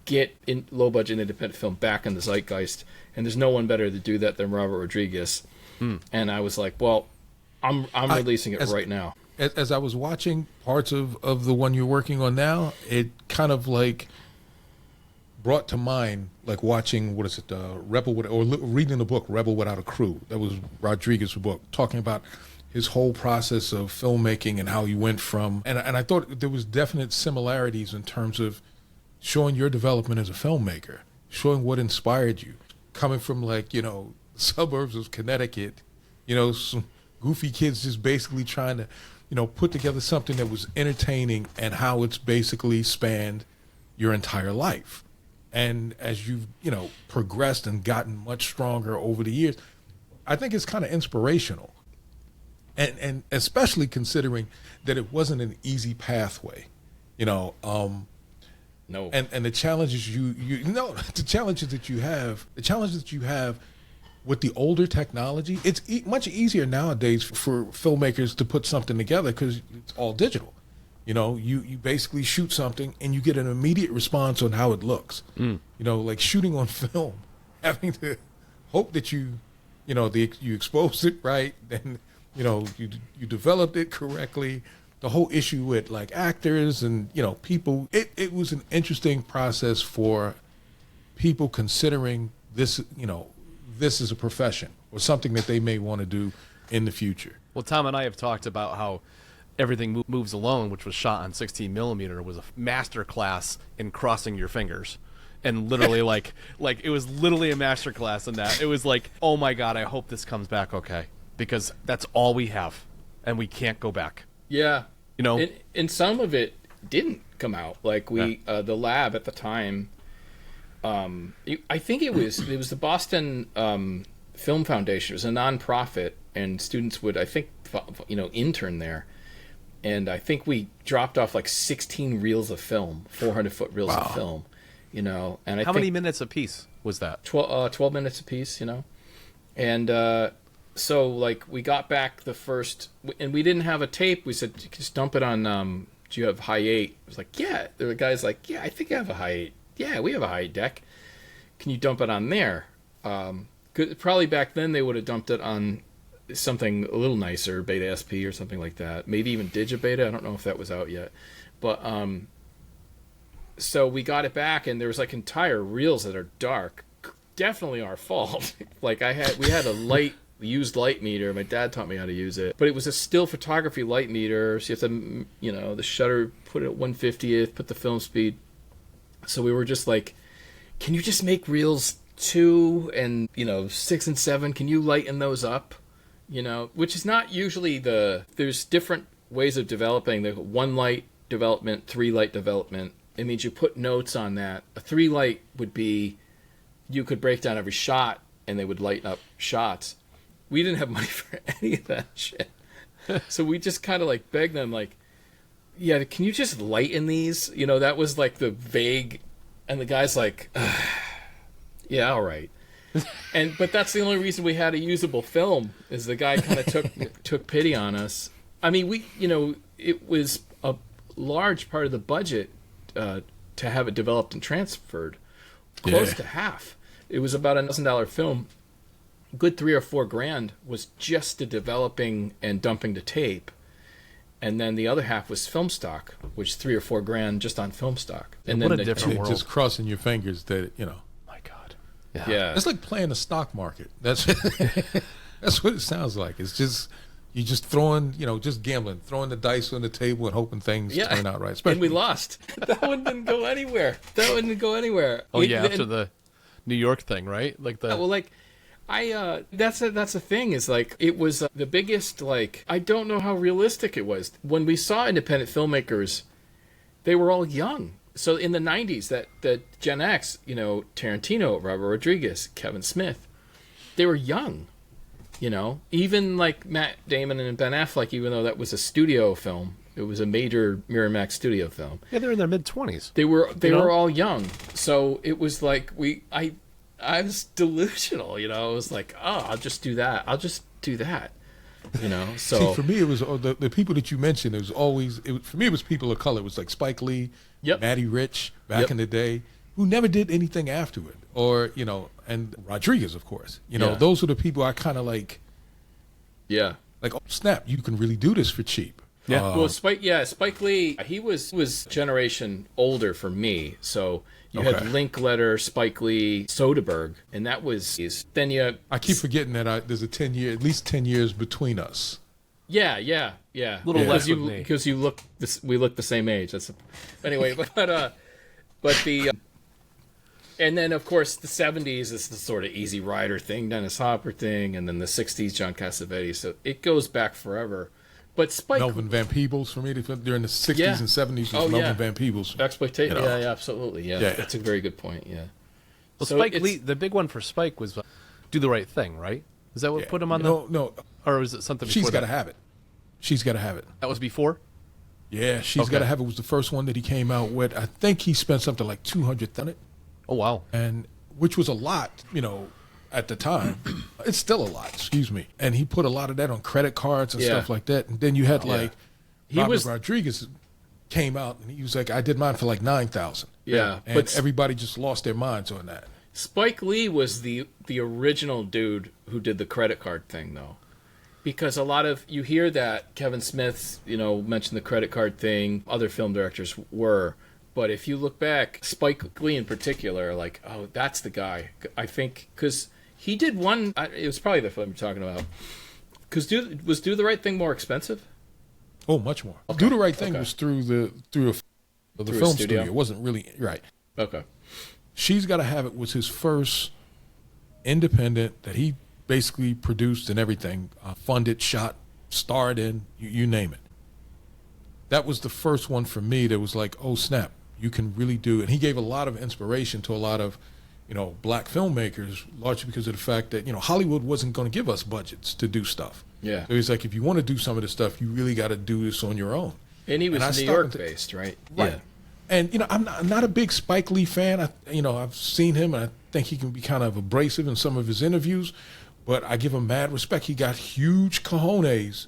get in low budget independent film back in the zeitgeist, and there's no one better to do that than Robert Rodriguez. And I was like, well, I'm releasing it right now. As I was watching parts of the one you're working on now, it kind of brought to mind watching reading the book Rebel Without a Crew. That was Rodriguez's book, talking about his whole process of filmmaking and how he went from and I thought there was definite similarities in terms of showing your development as a filmmaker, showing what inspired you, coming from suburbs of Connecticut, some goofy kids just basically trying to put together something that was entertaining, and how it's basically spanned your entire life. And as you've, progressed and gotten much stronger over the years, I think it's kind of inspirational. And especially considering that it wasn't an easy pathway, No. And the challenges the challenges that you have with the older technology. It's much easier nowadays for filmmakers to put something together because it's all digital. You basically shoot something and you get an immediate response on how it looks. Like shooting on film, having to hope that you exposed it right, then you developed it correctly. The whole issue with actors and people, it was an interesting process for people considering this this is a profession or something that they may want to do in the future. Well, Tom and I have talked about how Everything Moves Alone, which was shot on 16 millimeter, was a master class in crossing your fingers. And literally it was literally a master class in that. It was like, oh my God, I hope this comes back okay. Because that's all we have and we can't go back. Yeah. And some of it didn't come out. The lab at the time, I think it was the Boston Film Foundation. It was a nonprofit, and students would, I think, intern there. And I think we dropped off 16 reels of film, 400-foot reels of film. And how many minutes a piece was that? 12 minutes a piece. And so we got back the first, and we didn't have a tape. We said, just dump it on. Do you have high 8? It was like, yeah. The guy's like, yeah, I think I have a high 8. Yeah, we have a high 8 deck. Can you dump it on there? Probably back then they would have dumped it on something a little nicer, Beta SP or something like that. Maybe even Digibeta. I don't know if that was out yet. But so we got it back, and there was entire reels that are dark. Definitely our fault. We had a used light meter. My dad taught me how to use it, but it was a still photography light meter. So you have to, the shutter, put it at 1/50th, put the film speed. So we were just like, can you just make reels 2 and 6 and 7? Can you lighten those up? Which is not usually there's different ways of developing. The 1 light development, 3 light development. It means you put notes on that. A 3 light would be, you could break down every shot and they would lighten up shots. We didn't have money for any of that shit. So we just kind of begged them yeah, can you just lighten these? That was the vague, and the guy's like, yeah, all right. But that's the only reason we had a usable film, is the guy kind of took pity on us. I mean, it was a large part of the budget to have it developed and transferred, close to half. It was about $1,000 film. good $3 or $4 was just the developing and dumping the tape. And then the other half was film stock, which $3 or $4 just on film stock. And what then a different world. Just crossing your fingers that, My God. Yeah. It's like playing the stock market. That's that's what it sounds like. It's just you're just throwing, just gambling, throwing the dice on the table and hoping things turn out right. And we lost. That one didn't go anywhere. Oh yeah, after the New York thing, right? Like the that's the thing is like it was the biggest I don't know how realistic it was when we saw independent filmmakers. They were all young. So in the 90s, that Gen X, Tarantino, Robert Rodriguez, Kevin Smith, they were young. Even like Matt Damon and Ben Affleck, even though that was a studio film, it was a major Miramax studio film. Yeah, they're in their mid-20s. They were all young. So it was like I was delusional, I was like, oh, I'll just do that. So see, for me, it was the people that you mentioned. It was always for me. It was people of color. It was like Spike Lee, Matty Rich back in the day, who never did anything after it, or and Rodriguez, of course. Those were the people I kind of like. Yeah, like oh, snap! You can really do this for cheap. Yeah. Well, Spike Lee, he was generation older for me. So you had Linkletter, Spike Lee, Soderbergh, and that was then you. I keep forgetting that there's at least 10 years between us. Yeah. Little less with me. Because we look the same age. Anyway, but the. And then, of course, the 70s is the sort of Easy Rider thing, Dennis Hopper thing, and then the 60s, John Cassavetes. So it goes back forever. But Spike... Melvin Van Peebles, for me, during the 60s and 70s was Melvin Van Peebles. Exploitation, yeah, absolutely, yeah. That's a very good point, yeah. Well, so Spike Lee, the big one for Spike was Do the Right Thing, right? Is that what put him on No. Or was it something before She's Gotta Have It. She's Gotta Have It. That was before? Yeah, She's Gotta Have It was the first one that he came out with. I think he spent something like $200 on it. Oh, wow. And which was a lot, at the time. It's still a lot, excuse me. And he put a lot of that on credit cards and stuff like that. And then you had Robert Rodriguez came out and he was like, I did mine for like $9,000. Yeah. And but everybody just lost their minds on that. Spike Lee was the original dude who did the credit card thing, though. Because a lot of, you hear that Kevin Smith, mentioned the credit card thing, other film directors were. But if you look back, Spike Lee in particular, like, oh, that's the guy. I think, because he did one, it was probably the film you're talking about. Because was Do the Right Thing more expensive? Oh, much more. Okay. Do the Right Thing was through the film studio. It wasn't really, right. Okay. She's Gotta Have It was his first independent that he basically produced and everything, funded, shot, starred in, you name it. That was the first one for me that was like, oh, snap. You can really do it. And he gave a lot of inspiration to a lot of, black filmmakers, largely because of the fact that, Hollywood wasn't going to give us budgets to do stuff. Yeah. So he's like, if you want to do some of this stuff, you really got to do this on your own. And he was New York based, right? Right. Yeah. And, I'm not a big Spike Lee fan. I've seen him, and I think he can be kind of abrasive in some of his interviews, but I give him mad respect. He got huge cojones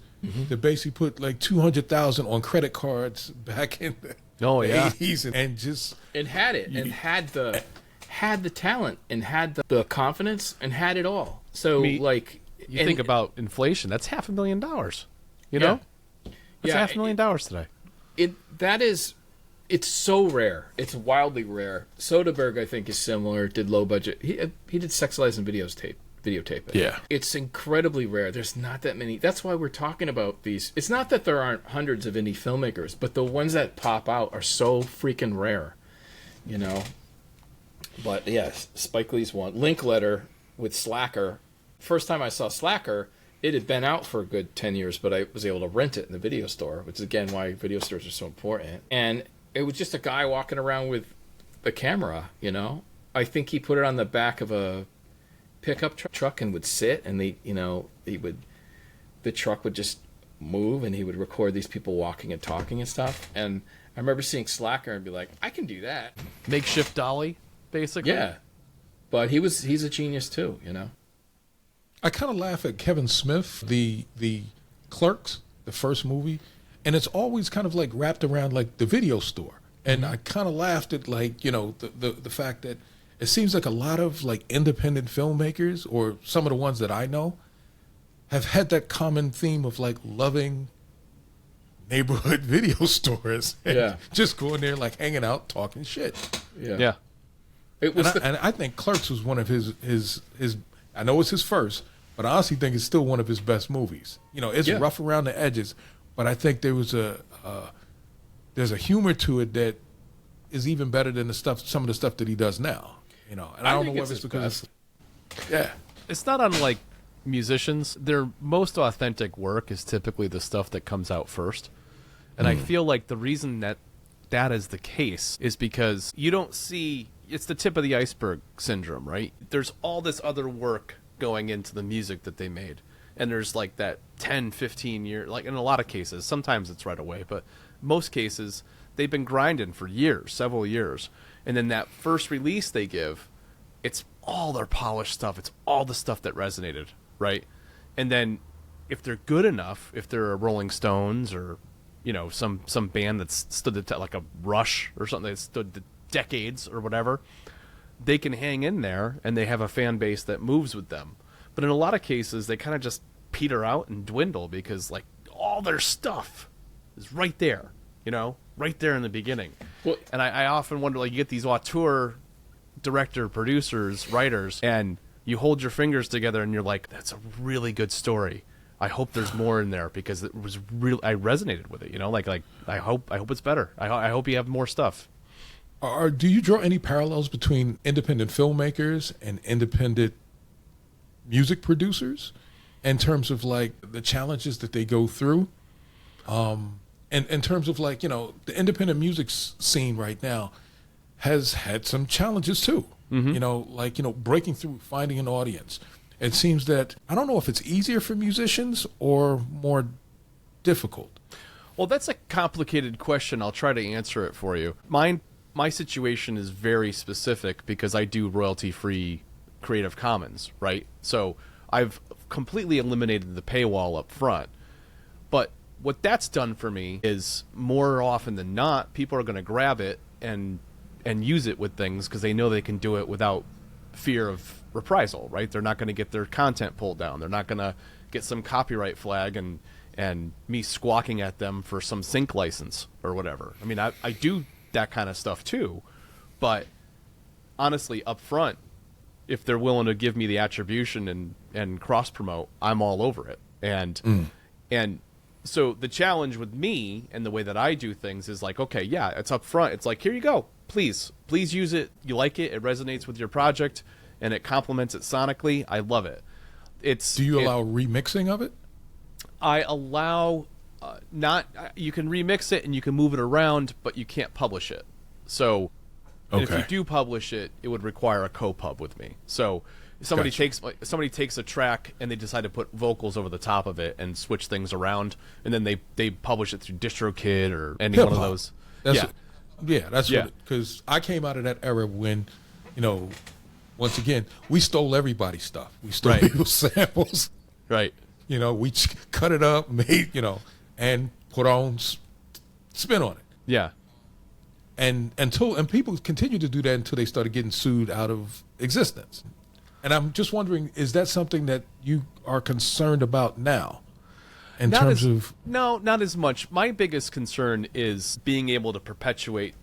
to basically put like $200,000 on credit cards back in the 80s and had it and had the talent and had the confidence and had it all. So you think about inflation, that's $500,000. You know? That's $500,000 today. It's so rare. It's wildly rare. Soderbergh, I think, is similar. Did low budget. He did Sex, Lies, and videotape it. Yeah. It's incredibly rare. There's not that many. That's why we're talking about these. It's not that there aren't hundreds of indie filmmakers, but the ones that pop out are so freaking rare, But yes, Spike Lee's one. Linkletter with Slacker. First time I saw Slacker, it had been out for a good 10 years, but I was able to rent it in the video store, which is, again, why video stores are so important. And it was just a guy walking around with a camera, I think he put it on the back of a pickup truck and would sit, and the truck would just move, and he would record these people walking and talking and stuff. And I remember seeing Slacker and be like, I can do that. Makeshift dolly, basically. Yeah, but he's a genius too, I kind of laugh at Kevin Smith, the Clerks, the first movie, and it's always kind of like wrapped around like the video store. And I kind of laughed at like, the fact that it seems like a lot of like independent filmmakers, or some of the ones that I know, have had that common theme of like loving neighborhood video stores and just going there, like hanging out, talking shit. Yeah. It was and I think Clerks was one of his. I know it's his first, but I honestly think it's still one of his best movies. You know, it's rough around the edges, but I think there's a humor to it that is even better than some of the stuff that he does now. You know, and I don't know whether it's because it's not unlike musicians. Their most authentic work is typically the stuff that comes out first. And I feel like the reason that is the case is because you don't see, it's the tip of the iceberg syndrome, right? There's all this other work going into the music that they made. And there's like that 10, 15 year, like in a lot of cases, sometimes it's right away, but most cases they've been grinding for years, several years. And then that first release they give, it's all their polished stuff. It's all the stuff that resonated, right? And then if they're good enough, if they're a Rolling Stones or, you know, some band that's stood like a Rush or something that stood the decades or whatever, they can hang in there and they have a fan base that moves with them. But in a lot of cases, they kind of just peter out and dwindle because like all their stuff is right there, you know, right there in the beginning. Well, and I often wonder, like, you get these auteur director, producers, writers, and you hold your fingers together and you're like, that's a really good story. I hope there's more in there because it was real. I resonated with it, you know, like I hope it's better. I hope you have more stuff. Do you draw any parallels between independent filmmakers and independent music producers in terms of like the challenges that they go through? And in terms of like, you know, the independent music scene right now has had some challenges too. You know, like, you know, breaking through, finding an audience. It seems that, I don't know if it's easier for musicians or more difficult. Well, that's a complicated question. I'll try to answer it for you. My situation is very specific because I do royalty-free Creative Commons, right? So I've completely eliminated the paywall up front. But what that's done for me is, more often than not, people are going to grab it and use it with things because they know they can do it without fear of reprisal, right? They're not going to get their content pulled down. They're not going to get some copyright flag and me squawking at them for some sync license or whatever. I mean, I do that kind of stuff too, but honestly, up front, if they're willing to give me the attribution and cross promote, I'm all over it. And so the challenge with me and the way that I do things is like, okay, yeah, it's up front. It's like, here you go. Please use it. You like it. It resonates with your project and it complements it sonically. I love it. Do you allow remixing of it? I allow you can remix it and you can move it around, but you can't publish it. So if you do publish it, it would require a co-pub with me. So if somebody takes a track and they decide to put vocals over the top of it and switch things around, and then they publish it through DistroKid or any one of those. That's because I came out of that era when, you know, once again, we stole everybody's stuff. We stole people's samples. Right. You know, we cut it up, made, you know, and put our own spin on it. Yeah. And people continued to do that until they started getting sued out of existence. And I'm just wondering, is that something that you are concerned about now? No, not as much. My biggest concern is being able to perpetuate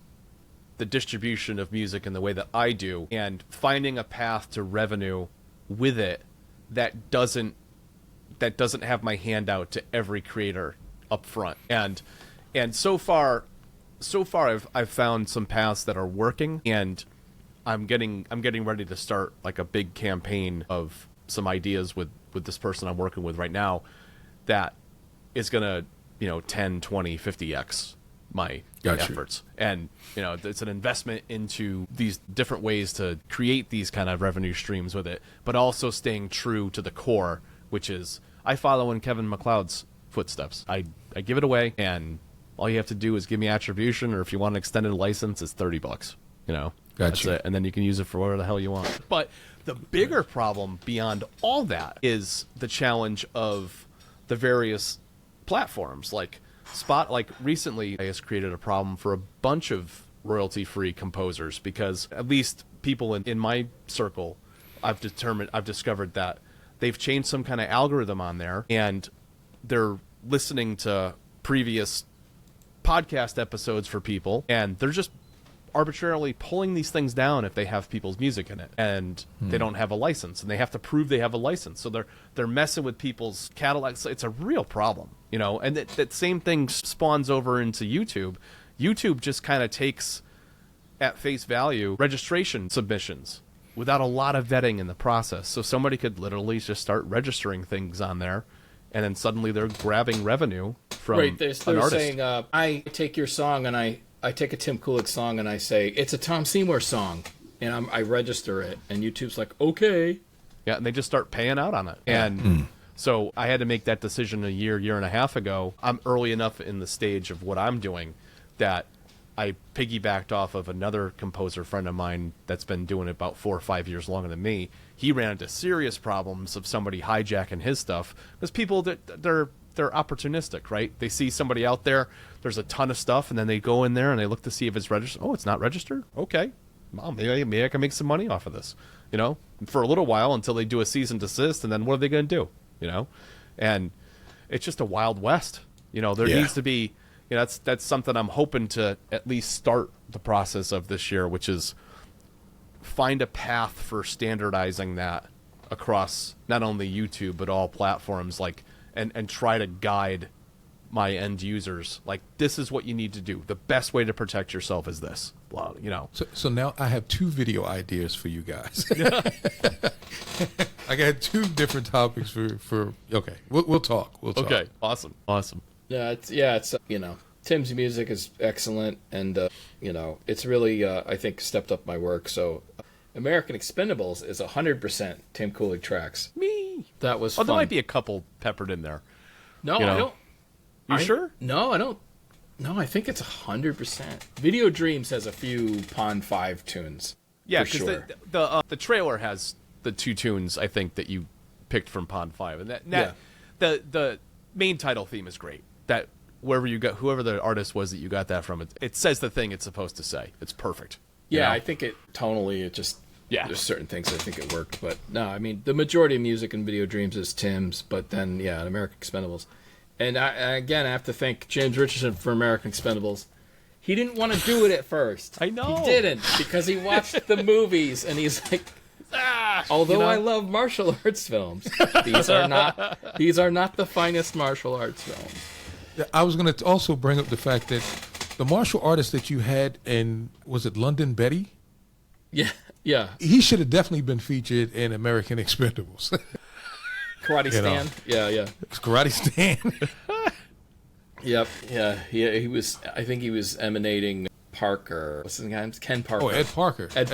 the distribution of music in the way that I do and finding a path to revenue with it that doesn't have my hand out to every creator up front. And so far I've found some paths that are working, and I'm getting ready to start like a big campaign of some ideas with this person I'm working with right now that is going to, you know, 10, 20, 50x my efforts. And, you know, it's an investment into these different ways to create these kind of revenue streams with it, but also staying true to the core, which is I follow in Kevin MacLeod's footsteps. I give it away, and all you have to do is give me attribution, or if you want an extended license, it's $30, you know. That's it. And then you can use it for whatever the hell you want. But the bigger problem beyond all that is the challenge of the various platforms. Like recently I has created a problem for a bunch of royalty-free composers because, at least people in my circle, I've discovered that they've changed some kind of algorithm on there, and they're listening to previous podcast episodes for people, and they're just arbitrarily pulling these things down if they have people's music in it, and they don't have a license, and they have to prove they have a license. So they're messing with people's catalogs. It's a real problem, you know. And that same thing spawns over into YouTube. YouTube just kind of takes at face value registration submissions without a lot of vetting in the process. So somebody could literally just start registering things on there, and then suddenly they're grabbing revenue from right. They're an artist. saying, I take your song and I take a Tim Kulik song and I say, it's a Tom Seymour song, and I register it, and YouTube's like, okay. Yeah, and they just start paying out on it. And so I had to make that decision a year and a half ago. I'm early enough in the stage of what I'm doing that I piggybacked off of another composer friend of mine that's been doing it about 4 or 5 years longer than me. He ran into serious problems of somebody hijacking his stuff, because people, they're opportunistic, right? They see somebody out there, there's a ton of stuff, and then they go in there and they look to see if it's registered. Oh, it's not registered? Okay. Well, maybe I can make some money off of this, you know, for a little while until they do a cease and desist, and then what are they going to do, you know? And it's just a wild west. You know, there needs to be, you know, that's something I'm hoping to at least start the process of this year, which is find a path for standardizing that across not only YouTube, but all platforms, like, and try to guide my end users, like, this is what you need to do. The best way to protect yourself is this. Well, you know. So now I have 2 video ideas for you guys. I got 2 different topics for okay. We'll talk. Okay. Awesome. Yeah, it's you know, Tim's music is excellent, and you know, it's really I think stepped up my work. So American Expendables is 100% Tim Kulik tracks. Me. That was fun. There might be a couple peppered in there. No, you know? I don't. You sure? No, I don't. No, I think it's 100%. Video Dreams has a few Pond 5 tunes. Yeah, because sure. the trailer has the 2 tunes I think that you picked from Pond 5, and the main title theme is great. That whoever the artist was that you got that from, it says the thing it's supposed to say. It's perfect. Yeah, know? I think it just there's certain things I think it worked, but no, I mean, the majority of music in Video Dreams is Tim's, but then American Expendables. And again, I have to thank James Richardson for American Expendables. He didn't want to do it at first. I know. He didn't, because he watched the movies, and he's like, although I love martial arts films, these are not the finest martial arts films. I was going to also bring up the fact that the martial artist that you had in, was it London Betty? Yeah. He should have definitely been featured in American Expendables. Karate Stan? Yeah. It's Karate Stan. Yep. Yeah. He was. I think he was emanating Parker. What's his name? Ken Parker. Oh, Ed Parker. Ed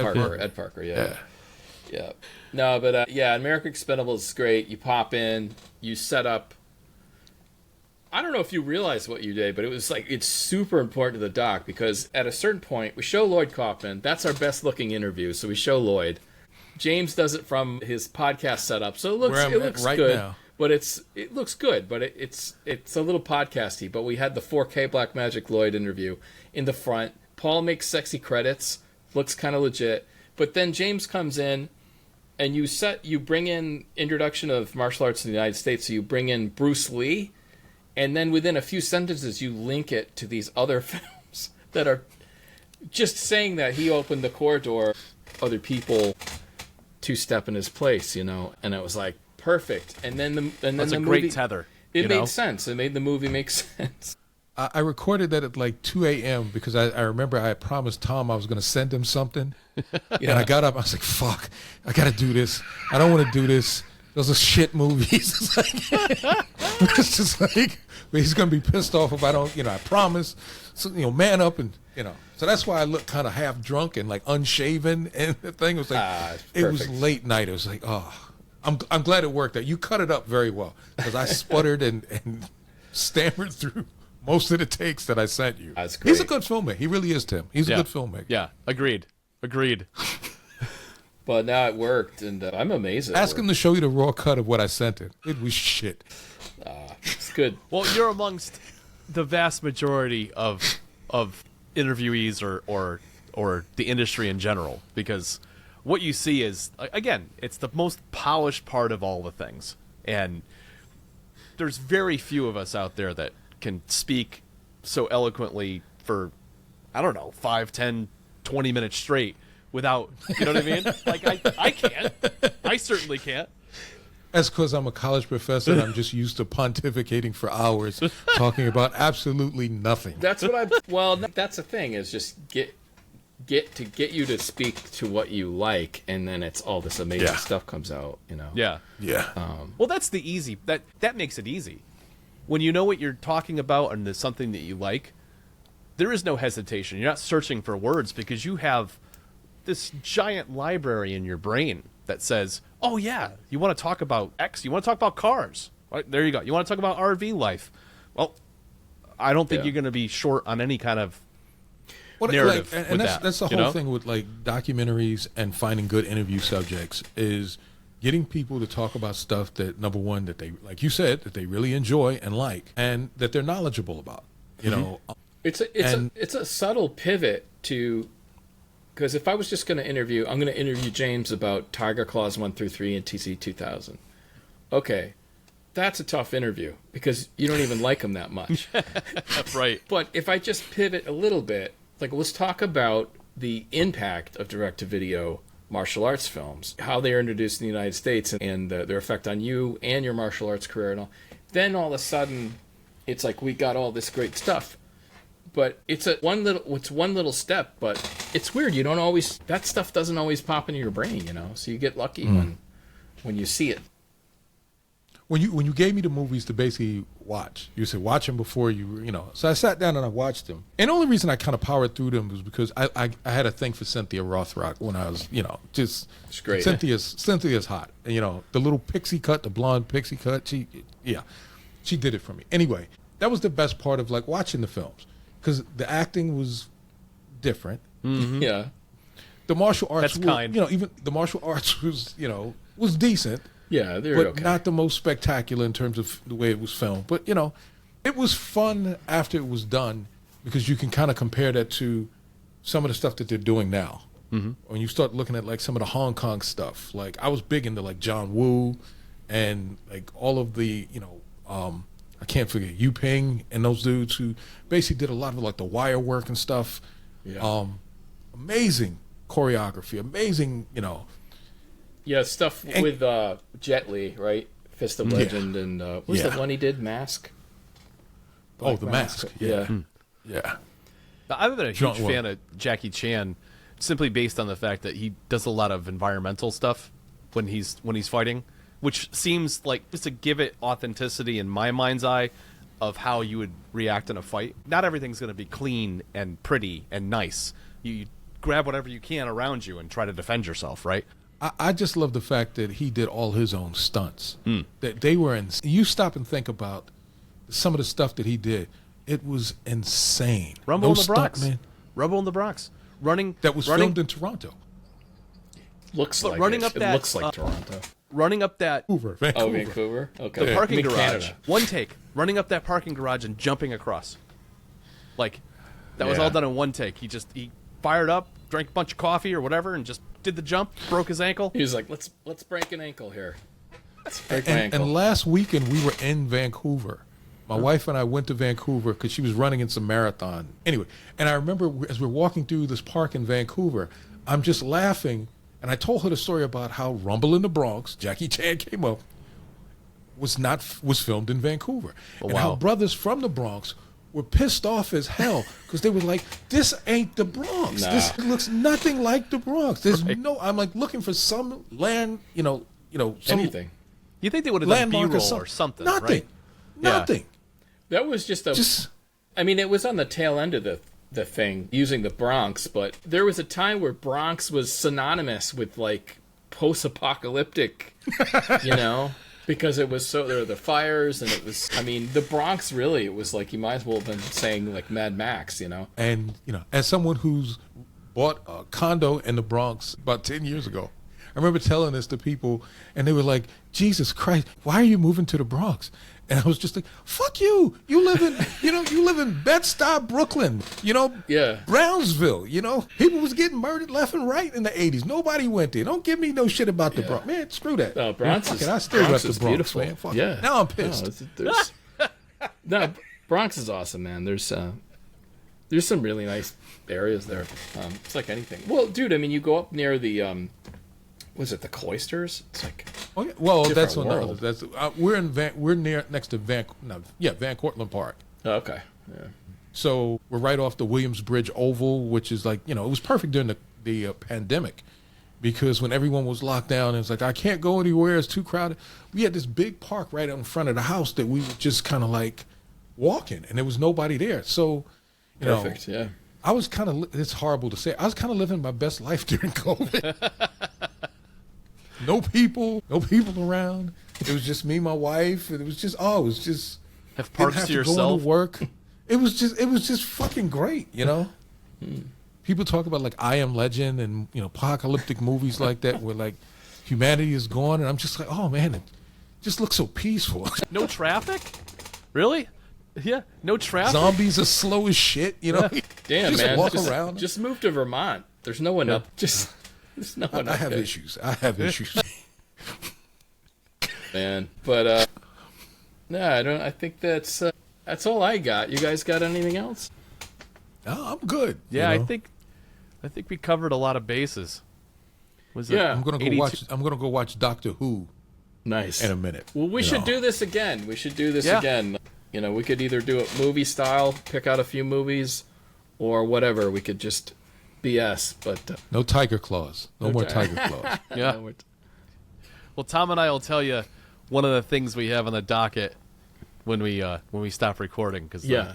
Parker. Yeah. No, but American Expendables is great. You pop in, you set up. I don't know if you realize what you did, but it was like, it's super important to the doc, because at a certain point we show Lloyd Kaufman. That's our best looking interview, so we show Lloyd. James does it from his podcast setup, so it looks right good. Now. But it looks good, but it's a little podcasty. But we had the 4K Blackmagic Lloyd interview in the front. Paul makes sexy credits, looks kind of legit. But then James comes in, and you bring in introduction of martial arts in the United States. So you bring in Bruce Lee, and then within a few sentences you link it to these other films that are just saying that he opened the corridor, other people to step in his place, you know. And it was like, perfect. And then That's the a movie, great tether. It made sense. It made the movie make sense. I recorded that at like 2 a.m. because I remember I had promised Tom I was going to send him something. And I got up. I was like, fuck, I got to do this. I don't want to do this. Those are shit movies. It's just like, he's going to be pissed off if I don't, I promise. So, man up and, So that's why I look kind of half drunk and like unshaven. And the thing was like, it was late night. It was like, I'm glad it worked out. You cut it up very well, because I sputtered and stammered through most of the takes that I sent you. That's great. He's a good filmmaker. He really is, Tim. He's a good filmmaker. Yeah, agreed. But now it worked, and I'm amazed. Ask him to show you the raw cut of what I sent him. It was shit. It's good. Well, you're amongst the vast majority of interviewees or the industry in general, because what you see is, again, it's the most polished part of all the things. And there's very few of us out there that can speak so eloquently for, I don't know, 5, 10, 20 minutes straight without, you know what I mean? Like, I can't. I certainly can't. That's because I'm a college professor and I'm just used to pontificating for hours talking about absolutely nothing. That's what well, that's the thing, is just get you to speak to what you like, and then it's all this amazing stuff comes out, you know. Yeah. Well, that's the easy, that makes it easy. When you know what you're talking about and there's something that you like, there is no hesitation. You're not searching for words, because you have this giant library in your brain that says, oh yeah, you want to talk about X, you want to talk about cars. Right, there you go. You want to talk about RV life. Well, I don't think you're going to be short on any kind of narrative. And that's the whole thing with like documentaries and finding good interview subjects, is getting people to talk about stuff that, number one, that they, like you said, that they really enjoy and like, and that they're knowledgeable about. You know, it's a subtle pivot to, because if I was just going to interview, I'm going to interview James about Tiger Claws 1 through 3 and TC 2000. Okay, that's a tough interview because you don't even like him that much. That's right. But if I just pivot a little bit, like, let's talk about the impact of direct-to-video martial arts films, how they are introduced in the United States, and their effect on you and your martial arts career and all. Then all of a sudden, it's like we got all this great stuff. But it's one little step, but it's weird. You don't always, that stuff doesn't always pop into your brain, you know. So you get lucky when you see it. When you gave me the movies to basically watch, you said watch them before you know. So I sat down and I watched them. And the only reason I kind of powered through them was because I had a thing for Cynthia Rothrock when I was, you know, just it's great. Cynthia's hot. And, you know, the little pixie cut, the blonde pixie cut. She did it for me. Anyway, that was the best part of like watching the films. Because the acting was different. Mm-hmm. Yeah. The martial arts, even the martial arts was, you know, was decent. Yeah, they're but okay. Not the most spectacular in terms of the way it was filmed. But, you know, it was fun after it was done, because you can kind of compare that to some of the stuff that they're doing now. Mm-hmm. When you start looking at like some of the Hong Kong stuff, like I was big into like John Woo and like all of the, you know, I can't forget Yu Ping and those dudes who basically did a lot of like the wire work and stuff. Yeah. Amazing choreography, amazing, you know. Yeah, stuff with Jet Li, right? Fist of Legend, and what was the one he did? Mask? The Mask. Yeah. Yeah. I've been a huge fan of Jackie Chan, simply based on the fact that he does a lot of environmental stuff when he's fighting, which seems like just to give it authenticity in my mind's eye of how you would react in a fight. Not everything's going to be clean and pretty and nice. You grab whatever you can around you and try to defend yourself, right? I just love the fact that he did all his own stunts. That they were you stop and think about some of the stuff that he did. It was insane. Rumble in the Bronx. Rumble in the Bronx. That was filmed in Toronto. Looks like running it. Up It that, looks like Toronto. Running up that Vancouver. Oh, Vancouver. Okay. The parking garage. Canada. One take. Running up that parking garage and jumping across. Like that was all done in one take. He fired up, drank a bunch of coffee or whatever, and just did the jump, broke his ankle. He was like, let's break an ankle here. Let's break my ankle. And last weekend we were in Vancouver. My wife and I went to Vancouver because she was running in some marathon. Anyway, and I remember as we're walking through this park in Vancouver, I'm just laughing, and I told her the story about how Rumble in the Bronx, Jackie Chan came up, was filmed in Vancouver. And how brothers from the Bronx were pissed off as hell because they were like, this ain't the Bronx. Nah. This looks nothing like the Bronx. There's I'm like looking for some land, you know, some Anything. You think they would have done landmark B-roll or something, Nothing. right? Nothing. That was just I mean, it was on the tail end of the thing, using the Bronx, but there was a time where Bronx was synonymous with, like, post-apocalyptic, you know? Because it was there were the fires, and it was, I mean, the Bronx really, it was like, you might as well have been saying, like, Mad Max, you know? And, you know, as someone who's bought a condo in the Bronx about 10 years ago, remember telling this to people, and they were like, "Jesus Christ, why are you moving to the Bronx?" And I was just like, "Fuck you! You live in, you live in Bed-Stuy, Brooklyn. Brownsville. People was getting murdered left and right in the '80s. Nobody went there. Don't give me no shit about the Bronx, man. Screw that. No, Bronx I still rep the Bronx, beautiful. man. Fuck yeah. it. Now I'm pissed. No, Bronx is awesome, man. There's some really nice areas there. It's like anything. Well, dude, I mean, you go up near the was it the Cloisters? It's like that's on world. that's we're next to Van Cortlandt Park. Oh, okay. Yeah. So we're right off the Williamsbridge Oval, which is like, it was perfect during the pandemic, because when everyone was locked down, it was like, I can't go anywhere, it's too crowded. We had this big park right out in front of the house that we were just kind of like walking, and there was nobody there. So, perfect. Yeah. I was kind of, it's horrible to say, I was kind of living my best life during COVID. No people around. It was just me, my wife, and it was just have parks didn't have to to yourself. go into work. It was just fucking great, People talk about like I Am Legend and apocalyptic movies like that where like humanity is gone, and I'm just like, oh man, it just looks so peaceful. No traffic? Really? Yeah, no traffic. Zombies are slow as shit, Damn, just man. walk around. Just move to Vermont. There's no one up. There's no one I up have there. issues. I have issues. Man, but no, I don't. I think that's all I got. You guys got anything else? No, I'm good. Yeah, I think we covered a lot of bases. Yeah. I'm gonna go watch Doctor Who. Nice. In a minute. Well, we should do this again. We could either do it movie style, pick out a few movies, or whatever. We could just BS, but no tiger claws. No more tiger claws. Yeah. Well, Tom and I will tell you one of the things we have on the docket when we stop recording, because yeah.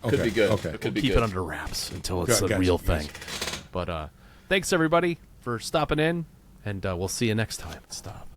Could be good. Okay. It could we'll be keep good. it under wraps until it's a Gotcha, real gotcha. thing. But thanks everybody for stopping in, and we'll see you next time. Stop.